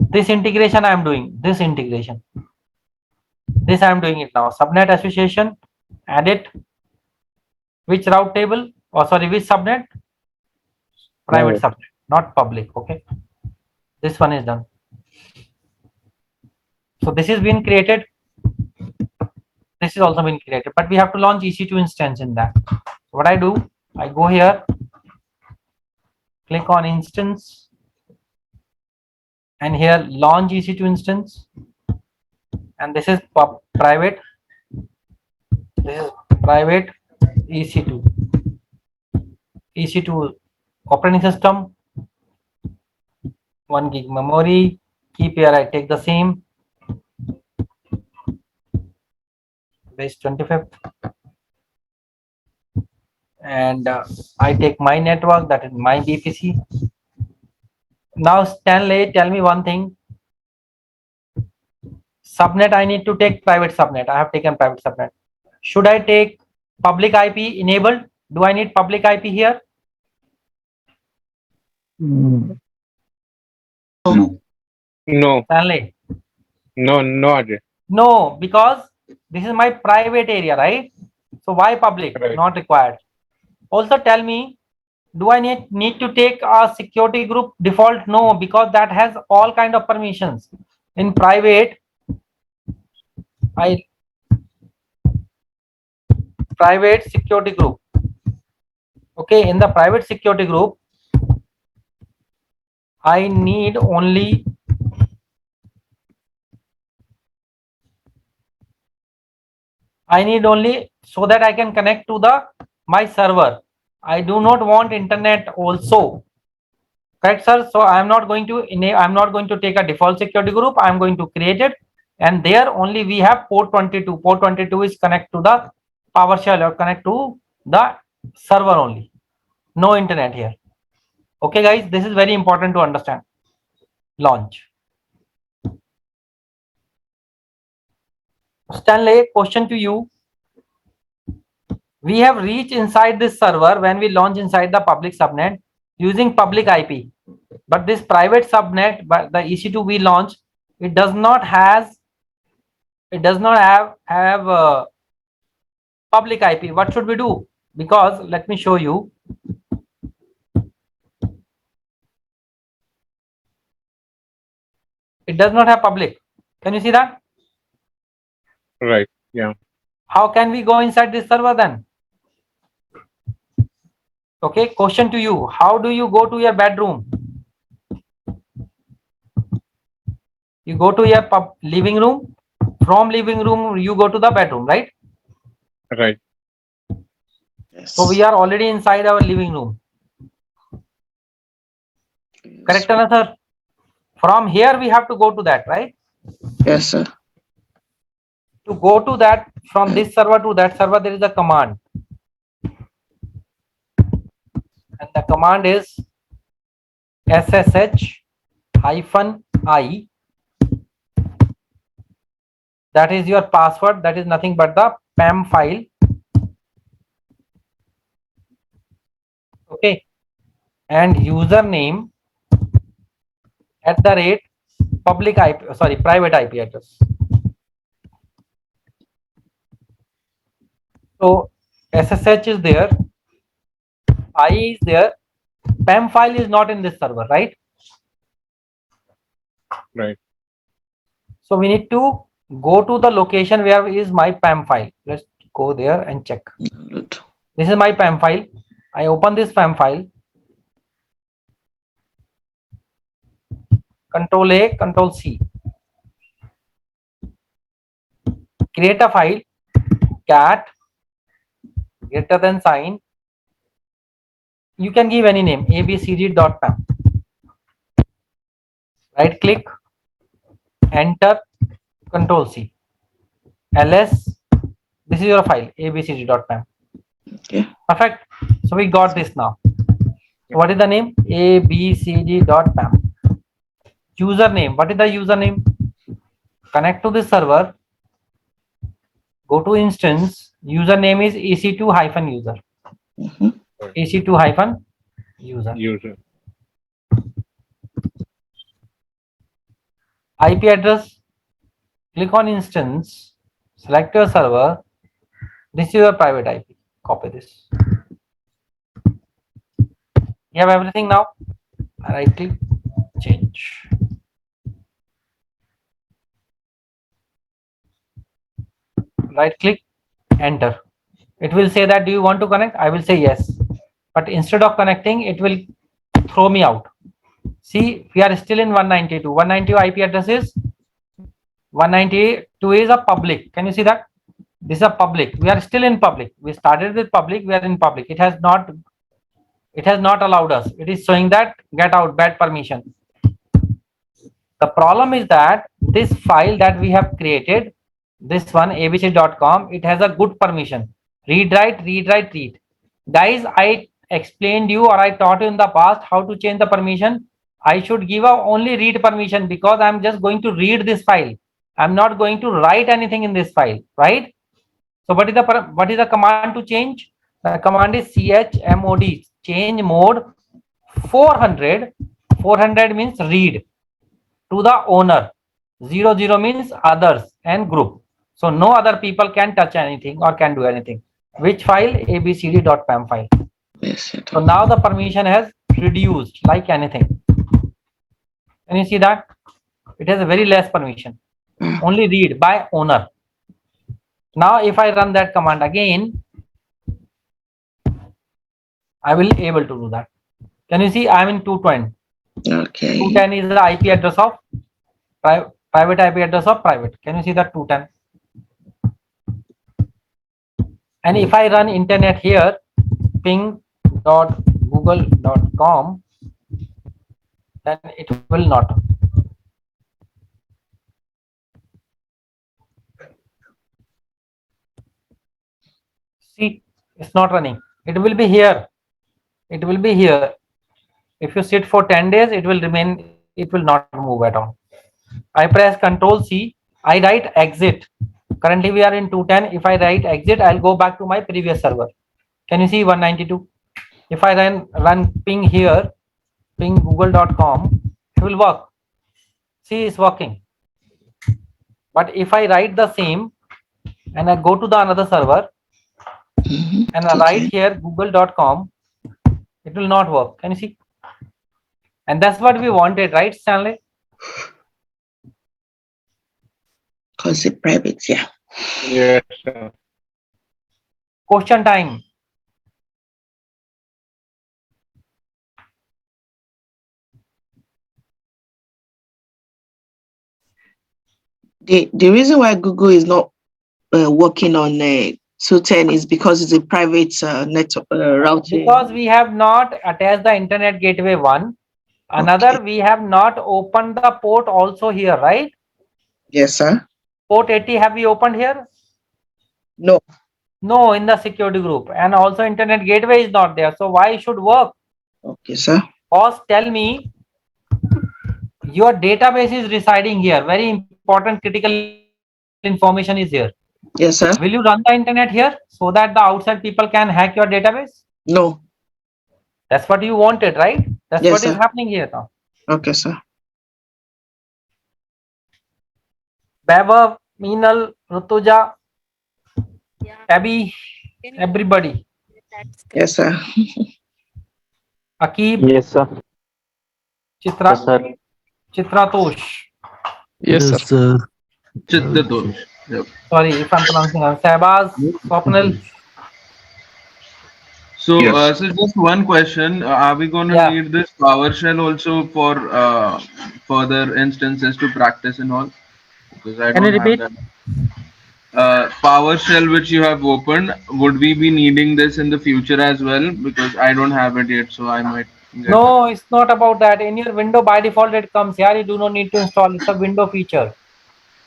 This integration I am doing. This I am doing it now. Subnet association, add it. Which route table? Oh, sorry, which subnet? Private subnet, not public. Okay, this one is done. So this is been created. This is also been created, but we have to launch EC2 instance in that. So what I do, I go here, click on instance, and here launch EC2 instance, and this is private. This is private EC2. EC2 operating system, 1 gig memory. Keep here, I take the same. Base 25th. And I take my network, that is my VPC. Now Stanley, tell me one thing. Subnet I need to take private subnet. I have taken private subnet. Should I take public IP enabled? Do I need public IP here? No. Stanley? No, Ajay. No, because this is my private area, right? So why public? Right. Not required. Also tell me, Do I need to take a security group default? No, because that has all kind of permissions. In private, private security group. Okay, in the private security group, I need only so that I can connect to my server. I do not want internet also. Correct, sir? So I'm not going to take a default security group. I'm going to create it, and there only we have port 22. Port 22 is connect to the PowerShell or connect to the server only. No internet here. Okay, guys, this is very important to understand. Launch. Stanley, question to you. We have reached inside this server when we launch inside the public subnet using public IP. But this private subnet, but the EC2 we launch, it does not have public IP. What should we do? Because let me show you. It does not have public. Can you see that? Right. Yeah. How can we go inside this server then? Okay, question to you. How do you go to your bedroom? You go to your living room. From living room, you go to the bedroom, right? Right. Yes. So we are already inside our living room. Correct, sir? From here, we have to go to that, right? Yes, sir. To go to that, from this server to that server, there is a command. And the command is SSH-I. That is your password. That is nothing but the PAM file. Okay. And username @ public IP, sorry, private IP address. So SSH is there, I is there, PAM file is not in this server, right? Right. So we need to go to the location where is my PAM file. Let's go there and check. This is my PAM file. I open this PAM file. Control A, Control C. Create a file, cat greater than sign. You can give any name, abcd.pam. Right click, enter, Control C. ls, this is your file, abcd.pam. Okay. Perfect. So we got this now. So what is the name? abcd.pam. Username. What is the username? Connect to this server. Go to instance. Username is ec2-user. ec2-user. User. IP address. Click on instance. Select your server. This is your private IP. Copy this. You have everything now. Right click, change. Right click, enter. It will say that do you want to connect? I will say yes. But instead of connecting, it will throw me out. See, we are still in 192. 192 IP address is 192 is a public. Can you see that? This is a public. We are still in public. We started with public. We are in public. It has not allowed us. It is showing that get out, bad permission. The problem is that this file that we have created, this one abc.com, it has a good permission. Read, write, read. Guys, I explained you or I taught you in the past how to change the permission. I should give a only read permission because I'm just going to read this file. I'm not going to write anything in this file, right? So what is the command to change? The command is chmod, change mode 400. 400 means read to the owner. 00 means others and group. So no other people can touch anything or can do anything. Which file? abcd.pam file. Yes, So now the permission has reduced like anything. Can you see that? It has a very less permission. Only read by owner. Now if I run that command again, I will able to do that. Can you see I'm in 210. Okay. 210 is the IP address of private IP address of private. Can you see that 210? And if I run internet here, ping.google.com, then it will not. See, it's not running. It will be here. It will be here. If you sit for 10 days, it will remain, it will not move at all. I press Control C, I write exit. Currently we are in 210. If I write exit, I'll go back to my previous server. Can you see 192? If I run ping here, ping google.com, it will work. See, it's working. But if I write the same and I go to the another server and I write here google.com, it will not work. Can you see? And that's what we wanted, right, Stanley? Because it's private, yeah. Yes, sir. Question time. The reason why Google is not working on 210 is because it's a private network routing. Because we have not attached the internet gateway 1. Another, we have not opened the port also here, right? Yes, sir. Port 80 have we opened here? No. No, in the security group. And also internet gateway is not there. So why it should work? Okay, sir. Boss, tell me, your database is residing here. Very important critical information is here. Yes, sir. Will you run the internet here so that the outside people can hack your database? No. That's what you wanted, right? That's Yes, what is sir. happening here now. Okay, sir. Baba, Meenal, Rutuja, Abby, everybody. Yes, sir. Akib, Yes, sir. Chitra, Yes, sir. Chitratosh. Yes, sir. Chittatosh. Yep. Sorry if I'm pronouncing wrong. Sehbaz, Swapnil. So, Yes. so just one question: are we going to Yeah. need this PowerShell also for further instances to practice and all? Because I Can you don't have repeat? that. PowerShell which you have opened, would we be needing this in the future as well? Because I don't have it yet, so I might get No, it's not about that. In your window by default it comes here. You do not need to install. It's a window feature.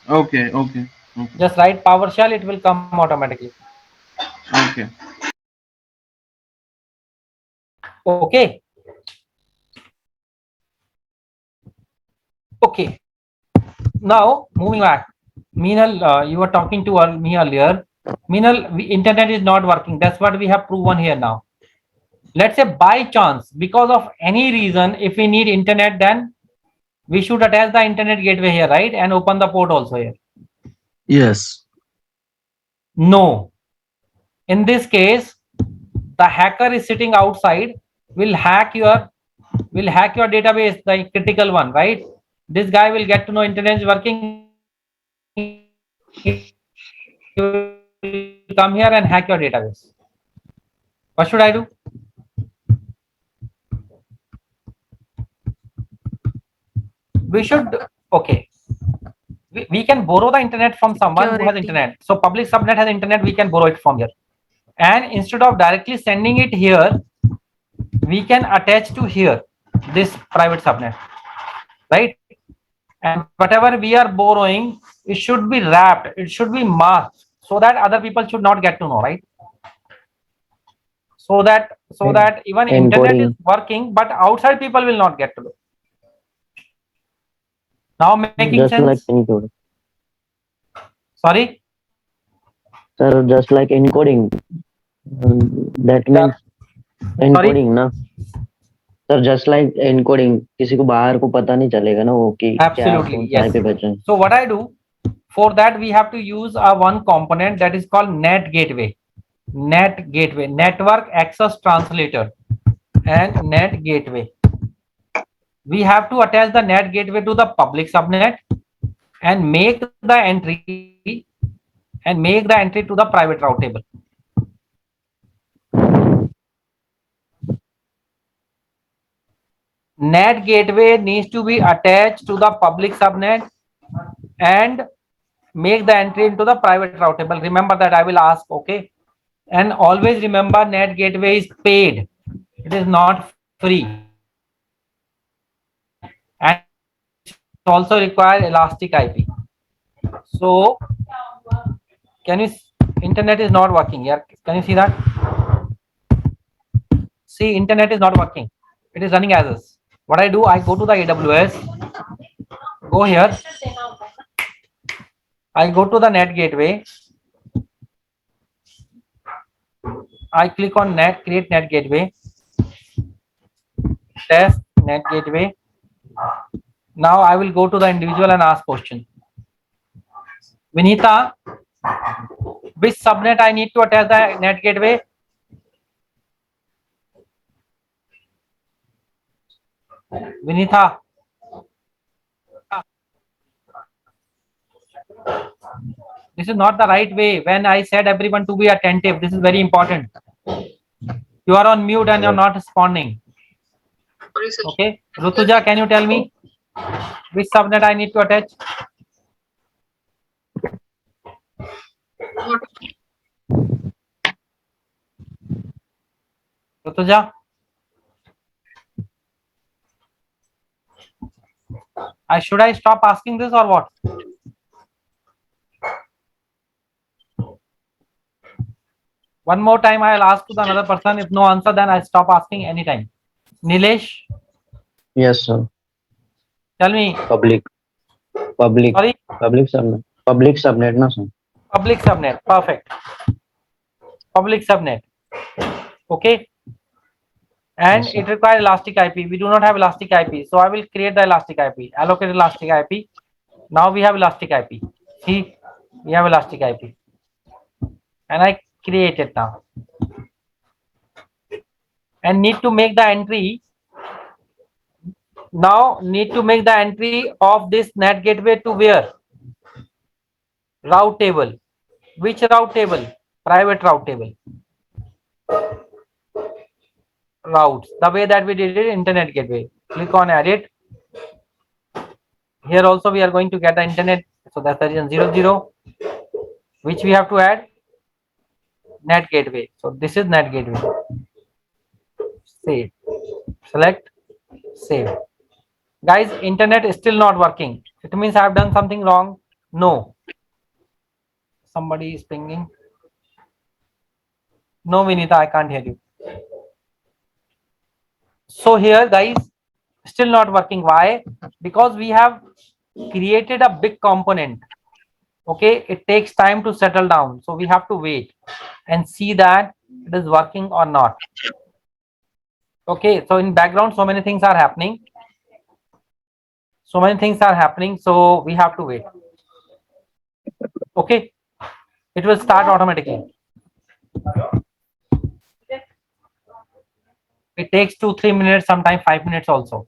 it. Okay, okay, okay, Just write PowerShell, it will come automatically. okay. Okay. Okay. Now moving back. Meenal, you were talking to me earlier. Meenal, internet is not working. That's what we have proven here now. Let's say by chance, because of any reason, if we need internet, then we should attach the internet gateway here, right? And open the port also here. Yes. No. In this case, the hacker is sitting outside, will hack your database, the critical one, right? This guy will get to know internet is working. He will come here and hack your database. What should I do? We should, okay. We can borrow the internet from someone who has internet. So public subnet has internet, we can borrow it from here. And instead of directly sending it here, we can attach to here this private subnet, right? And whatever we are borrowing, it should be wrapped, it should be masked so that other people should not get to know, right? So that even internet is working, but outside people will not get to know. Now making Just sense? like encoding. Sorry? Sir, just like encoding. That means encoding, ना? Sir, just like encoding. किसी को बाहर को पता नहीं चलेगा ना वो कि Absolutely, yes. So what I do, for that we have to use a one component that is called net gateway. Net gateway, network access translator, and net gateway. We have to attach the net gateway to the public subnet and make the entry to the private route table. Net gateway needs to be attached to the public subnet and make the entry into the private route table. Remember that, I will ask, okay? And always remember, net gateway is paid. It is not free. And also require elastic IP. So, internet is not working here. Can you see that? See, internet is not working. It is running as is. What I do, I go to the AWS, go here, I go to the net gateway, I click on net, create net gateway, test net gateway. Now I will go to the individual and ask question. Vinita, which subnet I need to attach the net gateway? Vinita. This is not the right way. When I said everyone to be attentive, this is very important. You are on mute and you're not responding. Okay. Rutuja, can you tell me which subnet I need to attach? Rutuja? Should I stop asking this or what? One more time I'll ask to the another person. If no answer, then I'll stop asking anytime. Nilesh? Yes, sir. Tell me. Public. Sorry? Public subnet. Public subnet, no, sir. Public subnet. Perfect. Public subnet. Okay. And Yes, sir. it requires elastic IP. We do not have elastic IP. So I will create the elastic IP. Allocate elastic IP. Now we have elastic IP. See, we have elastic IP. And I create it now. And need to make the entry. Now need to make the entry of this net gateway to where? Route table. Which route table? Private route table. Routes. The way that we did it, internet gateway. Click on edit. Here also we are going to get the internet. So that's the reason 00. Which we have to add? Net gateway. So this is net gateway. Save. Select. Save. Guys, internet is still not working. It means I have done something wrong. No. Somebody is pinging. No, Vinita, I can't hear you. So here, guys, still not working. Why? Because we have created a big component. Okay, it takes time to settle down. So we have to wait and see that it is working or not. Okay, so in background, so many things are happening. So we have to wait. Okay, it will start automatically. It takes 2-3 minutes, sometimes 5 minutes also.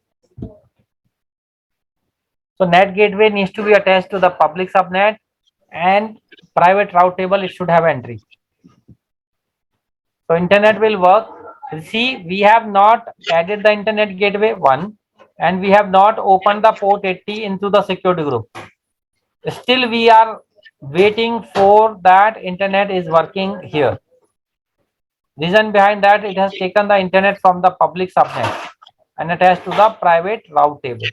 So net gateway needs to be attached to the public subnet, and private route table, it should have entry. So internet will work. See, we have not added the internet gateway 1, and we have not opened the port 80 into the security group. Still we are waiting for that internet is working here. Reason behind that, it has taken the internet from the public subnet and attached to the private route table.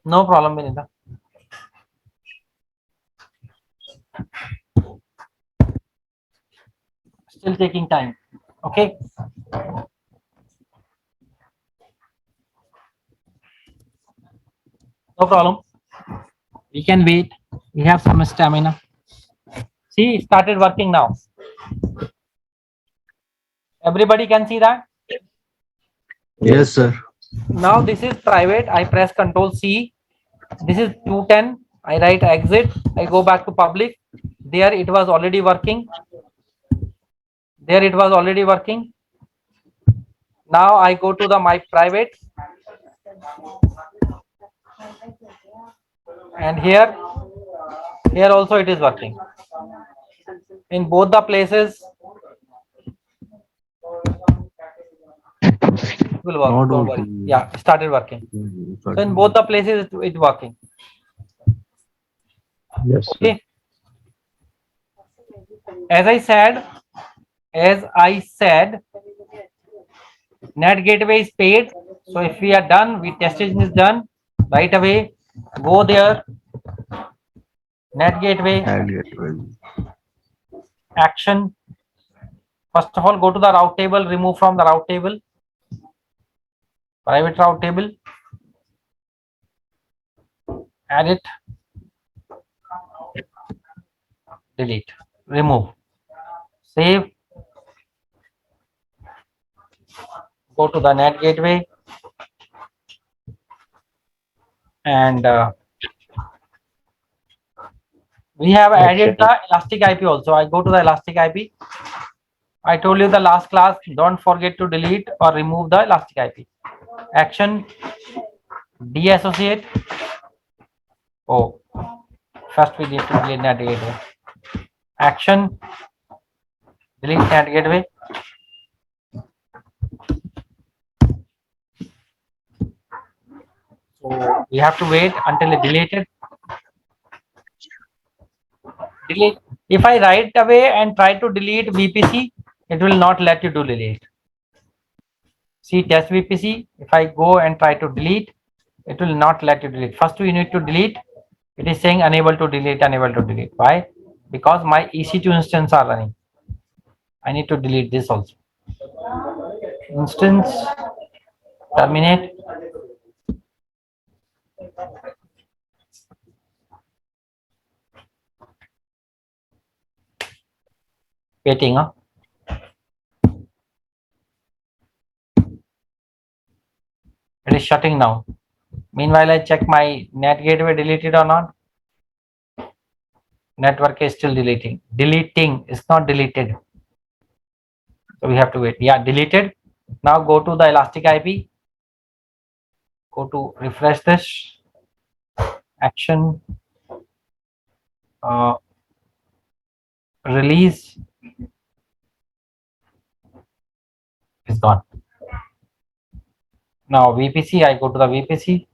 No problem, Vinita. Still taking time. Okay. No problem. We can wait. We have some stamina. See, it started working now. Everybody can see that? Yes, sir. Now this is private. I press Ctrl C. This is 210. I write exit, I go back to public. There it was already working. There it was already working. Now I go to the my private, and here also it is working. In both the places it will work. Not Don't worry. Yeah, it started working. So in both the places it working. Yes, sir. Okay. As I said, net gateway is paid. So if we are done, testing is done, right away go there, net gateway, Add gateway. action. First of all, go to the route table, remove from the route table, private route table, add it, delete, remove, save, go to the net gateway, and we have added the elastic IP also. I go to the elastic IP. I told you the last class, don't forget to delete or remove the elastic IP. Action, deassociate. Oh, first we need to delete net gateway. Action, delete net gateway. So we have to wait until it deleted. Delete. If I right away and try to delete VPC, it will not let you do delete. See test VPC. If I go and try to delete, it will not let you delete. First you need to delete. It is saying unable to delete, unable to delete. Why? Because my EC2 instance are running. I need to delete this also. Instance, terminate. Waiting, huh? It is shutting down. Meanwhile, I check my net gateway deleted or not. Network is still deleting. Deleting is not deleted. So we have to wait. Yeah, deleted. Now go to the elastic IP. Go to refresh this. Action. Release. Is gone. Now VPC, I go to the VPC.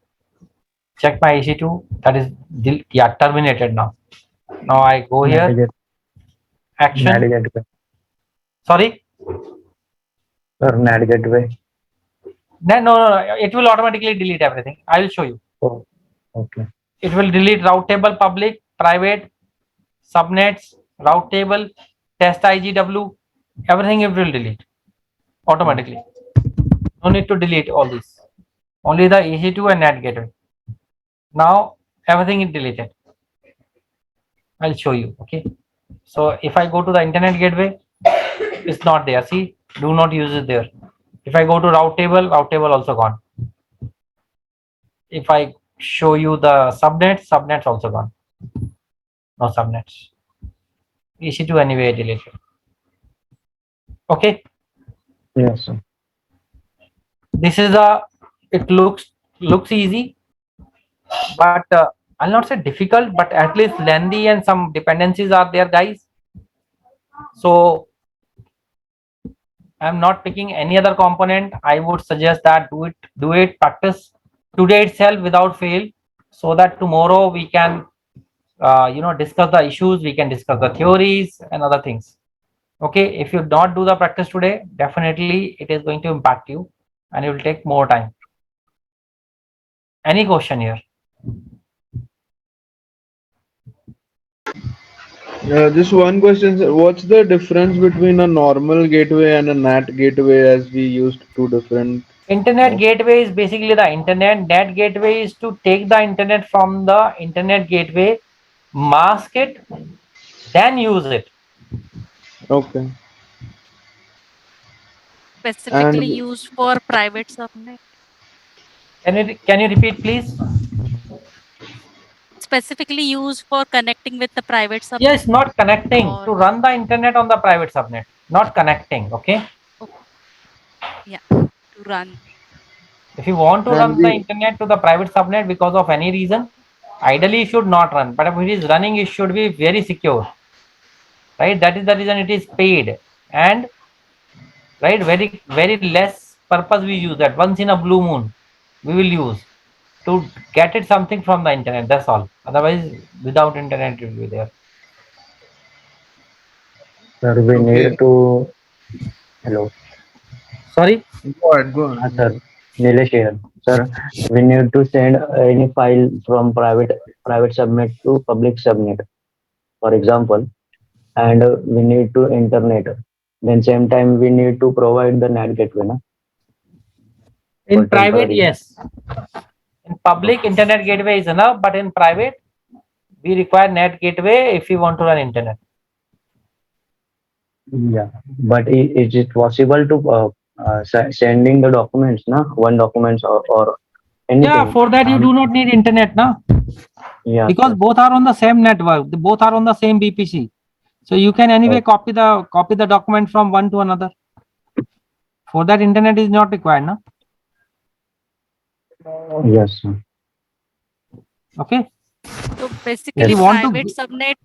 Check my EC2. That is terminated now. Now I go here. Action. Sorry. NAT gateway. No. It will automatically delete everything. I will show you. Oh, okay. It will delete route table, public, private, subnets, route table, test IGW, everything it will delete automatically. No need to delete all this. Only the EC2 and NAT gateway. Now everything is deleted. I'll show you. Okay. So if I go to the internet gateway, it's not there. See, do not use it there. If I go to route table also gone. If I show you the subnets also gone. No subnets. EC2 anyway deleted. Okay. Yes, sir. This is it looks easy, but I'll not say difficult, but at least lengthy, and some dependencies are there, guys. So I'm not picking any other component. I would suggest that do it practice today itself without fail, so that tomorrow we can discuss the issues, we can discuss the theories and other things. Okay, if you not do the practice today, definitely it is going to impact you and it will take more time. Any question here? Just one question, sir. What's the difference between a normal gateway and a NAT gateway, as we used two different? Internet gateway is basically the internet. NAT gateway is to take the internet from the internet gateway, mask it, then use it. Okay. Specifically And used for private subnet. Can you repeat, please? specifically used for connecting with the private subnet? Yes, not connecting, Or- to run the internet on the private subnet, not connecting. Okay. Yeah, to run. If you want to And run the we internet to the private subnet because of any reason, ideally it should not run. But if it is running, it should be very secure. Right? That is the reason it is paid. And right, very less purpose we use that. Once in a blue moon, we will use to get it something from the internet. That's all. Otherwise, without internet, it will be there. Sir, we Okay. need to. Hello. Sorry. Go ahead. Go ahead. Sir, Nilesh here. Sir, we need to send any file from private subnet to public subnet, for example, and we need to internet. Then same time we need to provide the NAT gateway, na? In For private, temporary. yes. In public, internet gateway is enough, but in private, we require net gateway if you want to run internet. Yeah, but is it possible to sending the documents, na? One documents or anything? Yeah, for that you do not need internet, na? Yeah, Because sir. both are on the same network. Both are on the same BPC. So you can anyway copy the document from one to another. For that, internet is not required, na? Yes, sir. Okay. So basically, you want to- private subnet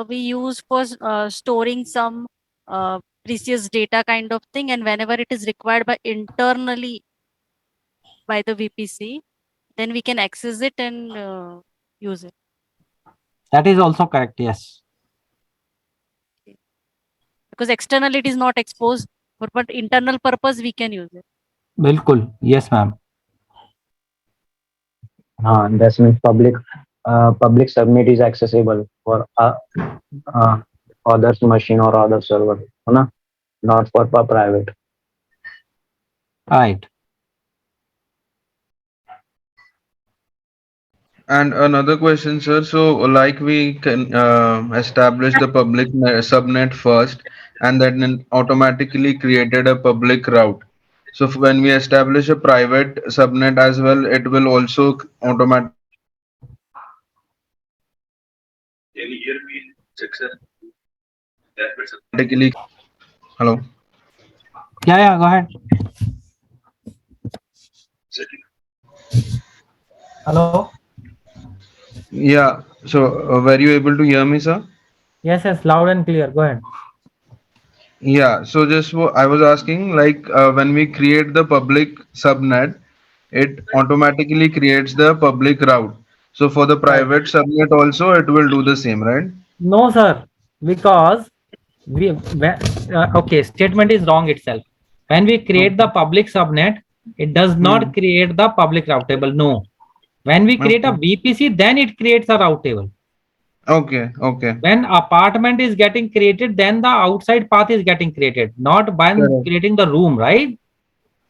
we use for storing some precious data kind of thing, and whenever it is required by internally by the VPC, then we can access it and use it. That is also correct. Yes. Because externally it is not exposed, but internal purpose we can use it. Bilkul. Yes, ma'am. That means public subnet is accessible for others machine or other server, है ना? Not for private. Right. And another question, sir. So, like we can establish the public subnet first, and then automatically created a public route. So, when we establish a private subnet as well, it will also automatically. Can you hear me, sir? Automatically. Hello. Yeah. Go ahead. Hello. Yeah. So, were you able to hear me, sir? Yes. Loud and clear. Go ahead. Yeah. So, just I was asking, like, when we create the public subnet, it automatically creates the public route. So, for the private subnet also, it will do the same, right? No, sir. Because okay, statement is wrong itself. When we create the public subnet, it does not create the public route table. No. When we create a VPC, then it creates a route table. Okay. When apartment is getting created, then the outside path is getting created, not by creating the room, right?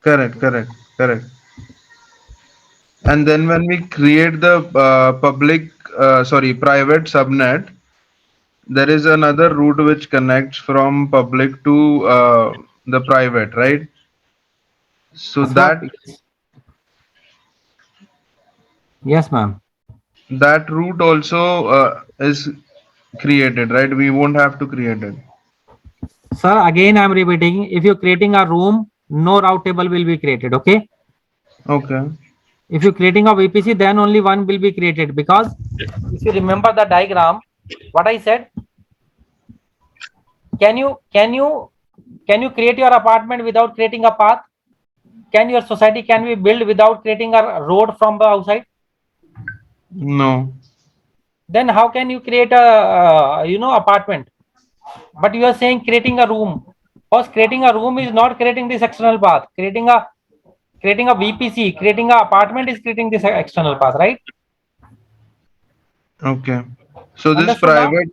Correct. And then when we create the private subnet, there is another route which connects from public to the private, right? So Yes, ma'am. that route also is created, right? We won't have to create it. Sir, again, I'm repeating. If you're creating a room, no route table will be created. Okay. Okay. If you're creating a VPC, then only one will be created, because if you remember the diagram, what I said, can you create your apartment without creating a path? Can your society can be built without creating a road from the outside? No. Then how can you create a apartment? But you are saying creating a room. Because creating a room is not creating this external path. Creating a VPC, creating an apartment is creating this external path, right? Okay. So this Understood now? private,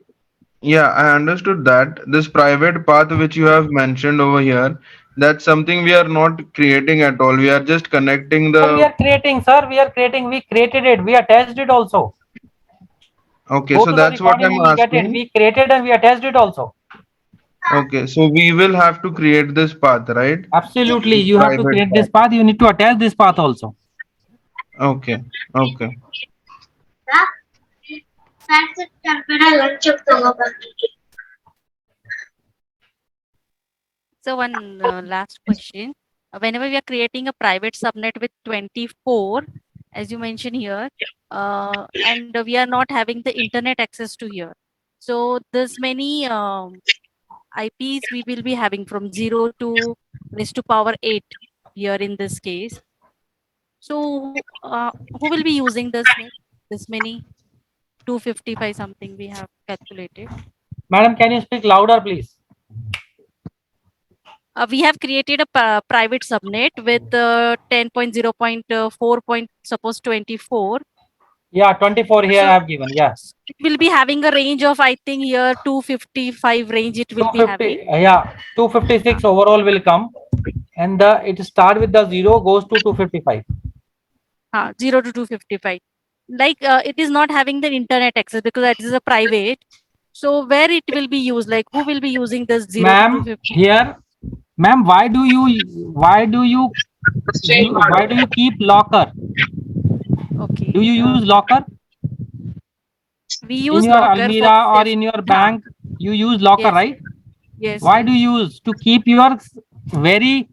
yeah, I understood that. This private path which you have mentioned over here, that's something we are not creating at all. We are just connecting So we the. are creating, sir. We created it. We attached it also. Okay, Go so to the that's what recording, I'm you will get it. asking. We created and we attached it also. Okay, so we will have to create this path, right? Absolutely. This You have to private create this path. path. You need to attach this path also. Okay. So one last question. Whenever we are creating a private subnet with 24, as you mentioned here, and we are not having the internet access to here. So this many IPs we will be having from 0 to raised to power 8 here in this case. So who will be using this, like, this many 255 something we have calculated? Madam, can you speak louder, please? We have created a private subnet with 10.0.4. Suppose 24. Yeah, 24 here So I have given. Yeah. it will be having a range of, I think here 255 range it will be having. 250, yeah, 256 overall will come, and it start with the 0 goes to 255. 0 to 255. Like it is not having the internet access because that is a private. So where it will be used? Like who will be using this 0 to Ma'am, 250? here, ma'am, why do you keep locker? Okay. Do you use locker We in use your locker for Almira or safe. in your bank? You use locker, Yes. right? Yes. Why Yes. do you use? To keep your very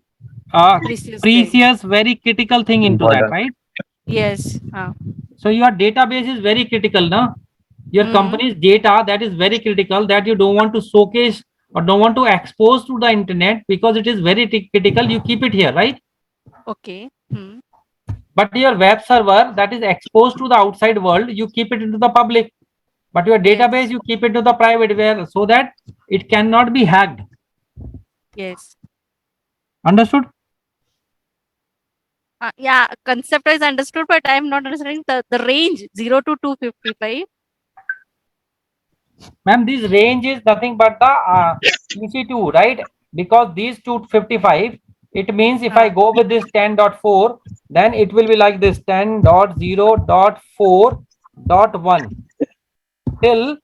Precious. precious, very critical thing into that, right? Yes. So your database is very critical, no? Your company's data, that is very critical, that you don't want to showcase or don't want to expose to the internet because it is very critical. You keep it here, right? Okay. But your web server that is exposed to the outside world, you keep it into the public. But your database, you keep it to the private, where so that it cannot be hacked. Yes. Understood? Yeah, concept is understood, but I am not understanding the range 0 to 255. Ma'am, this range is nothing but the EC2, right? Because these 255, it means if I go with this 10.4, then it will be like this 10.0.4.1 till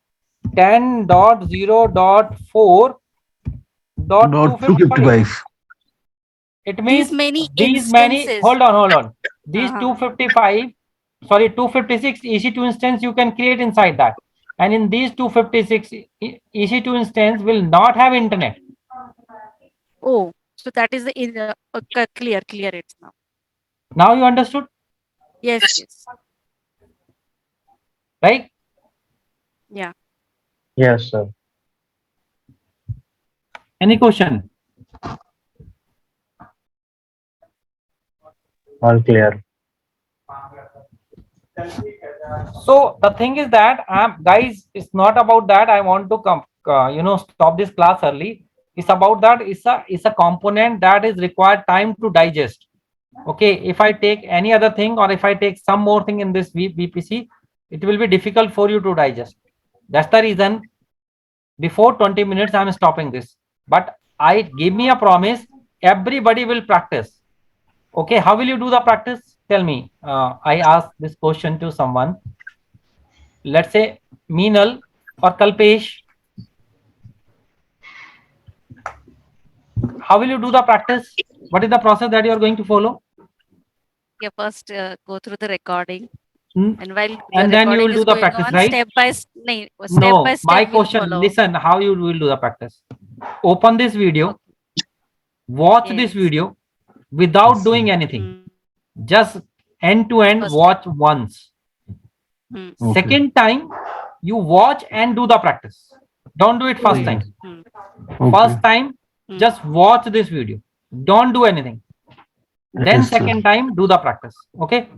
10.0.4.255. It means These many these many, instances. hold on. These 255, sorry, 256 EC2 instance you can create inside that. And in these 256 EC2 instance will not have internet. Oh, so that is the clear it now. Now you understood? Yes. Right? Yeah. Yes, sir. Any question? All clear. So the thing is that guys, it's not about that I want to come stop this class early. It's about that it's a component that is required time to digest. Okay, if I take any other thing or if I take some more thing in this VPC, it will be difficult for you to digest. That's the reason before 20 minutes I'm stopping this. But I give me a promise, everybody will practice. Okay, how will you do the practice? Tell me. I ask this question to someone. Let's say Meenal or Kalpesh. How will you do the practice? What is the process that you are going to follow? Yeah, first go through the recording. And while then you will do the practice, right? Step by step my we'll question, follow. listen, how you will do the practice. Open this video, watch this video without doing anything. Just end to end watch once. Second time, you watch and do the practice. Don't do it first time. First time, just watch this video. Don't do anything. Then second time, do the practice. Okay.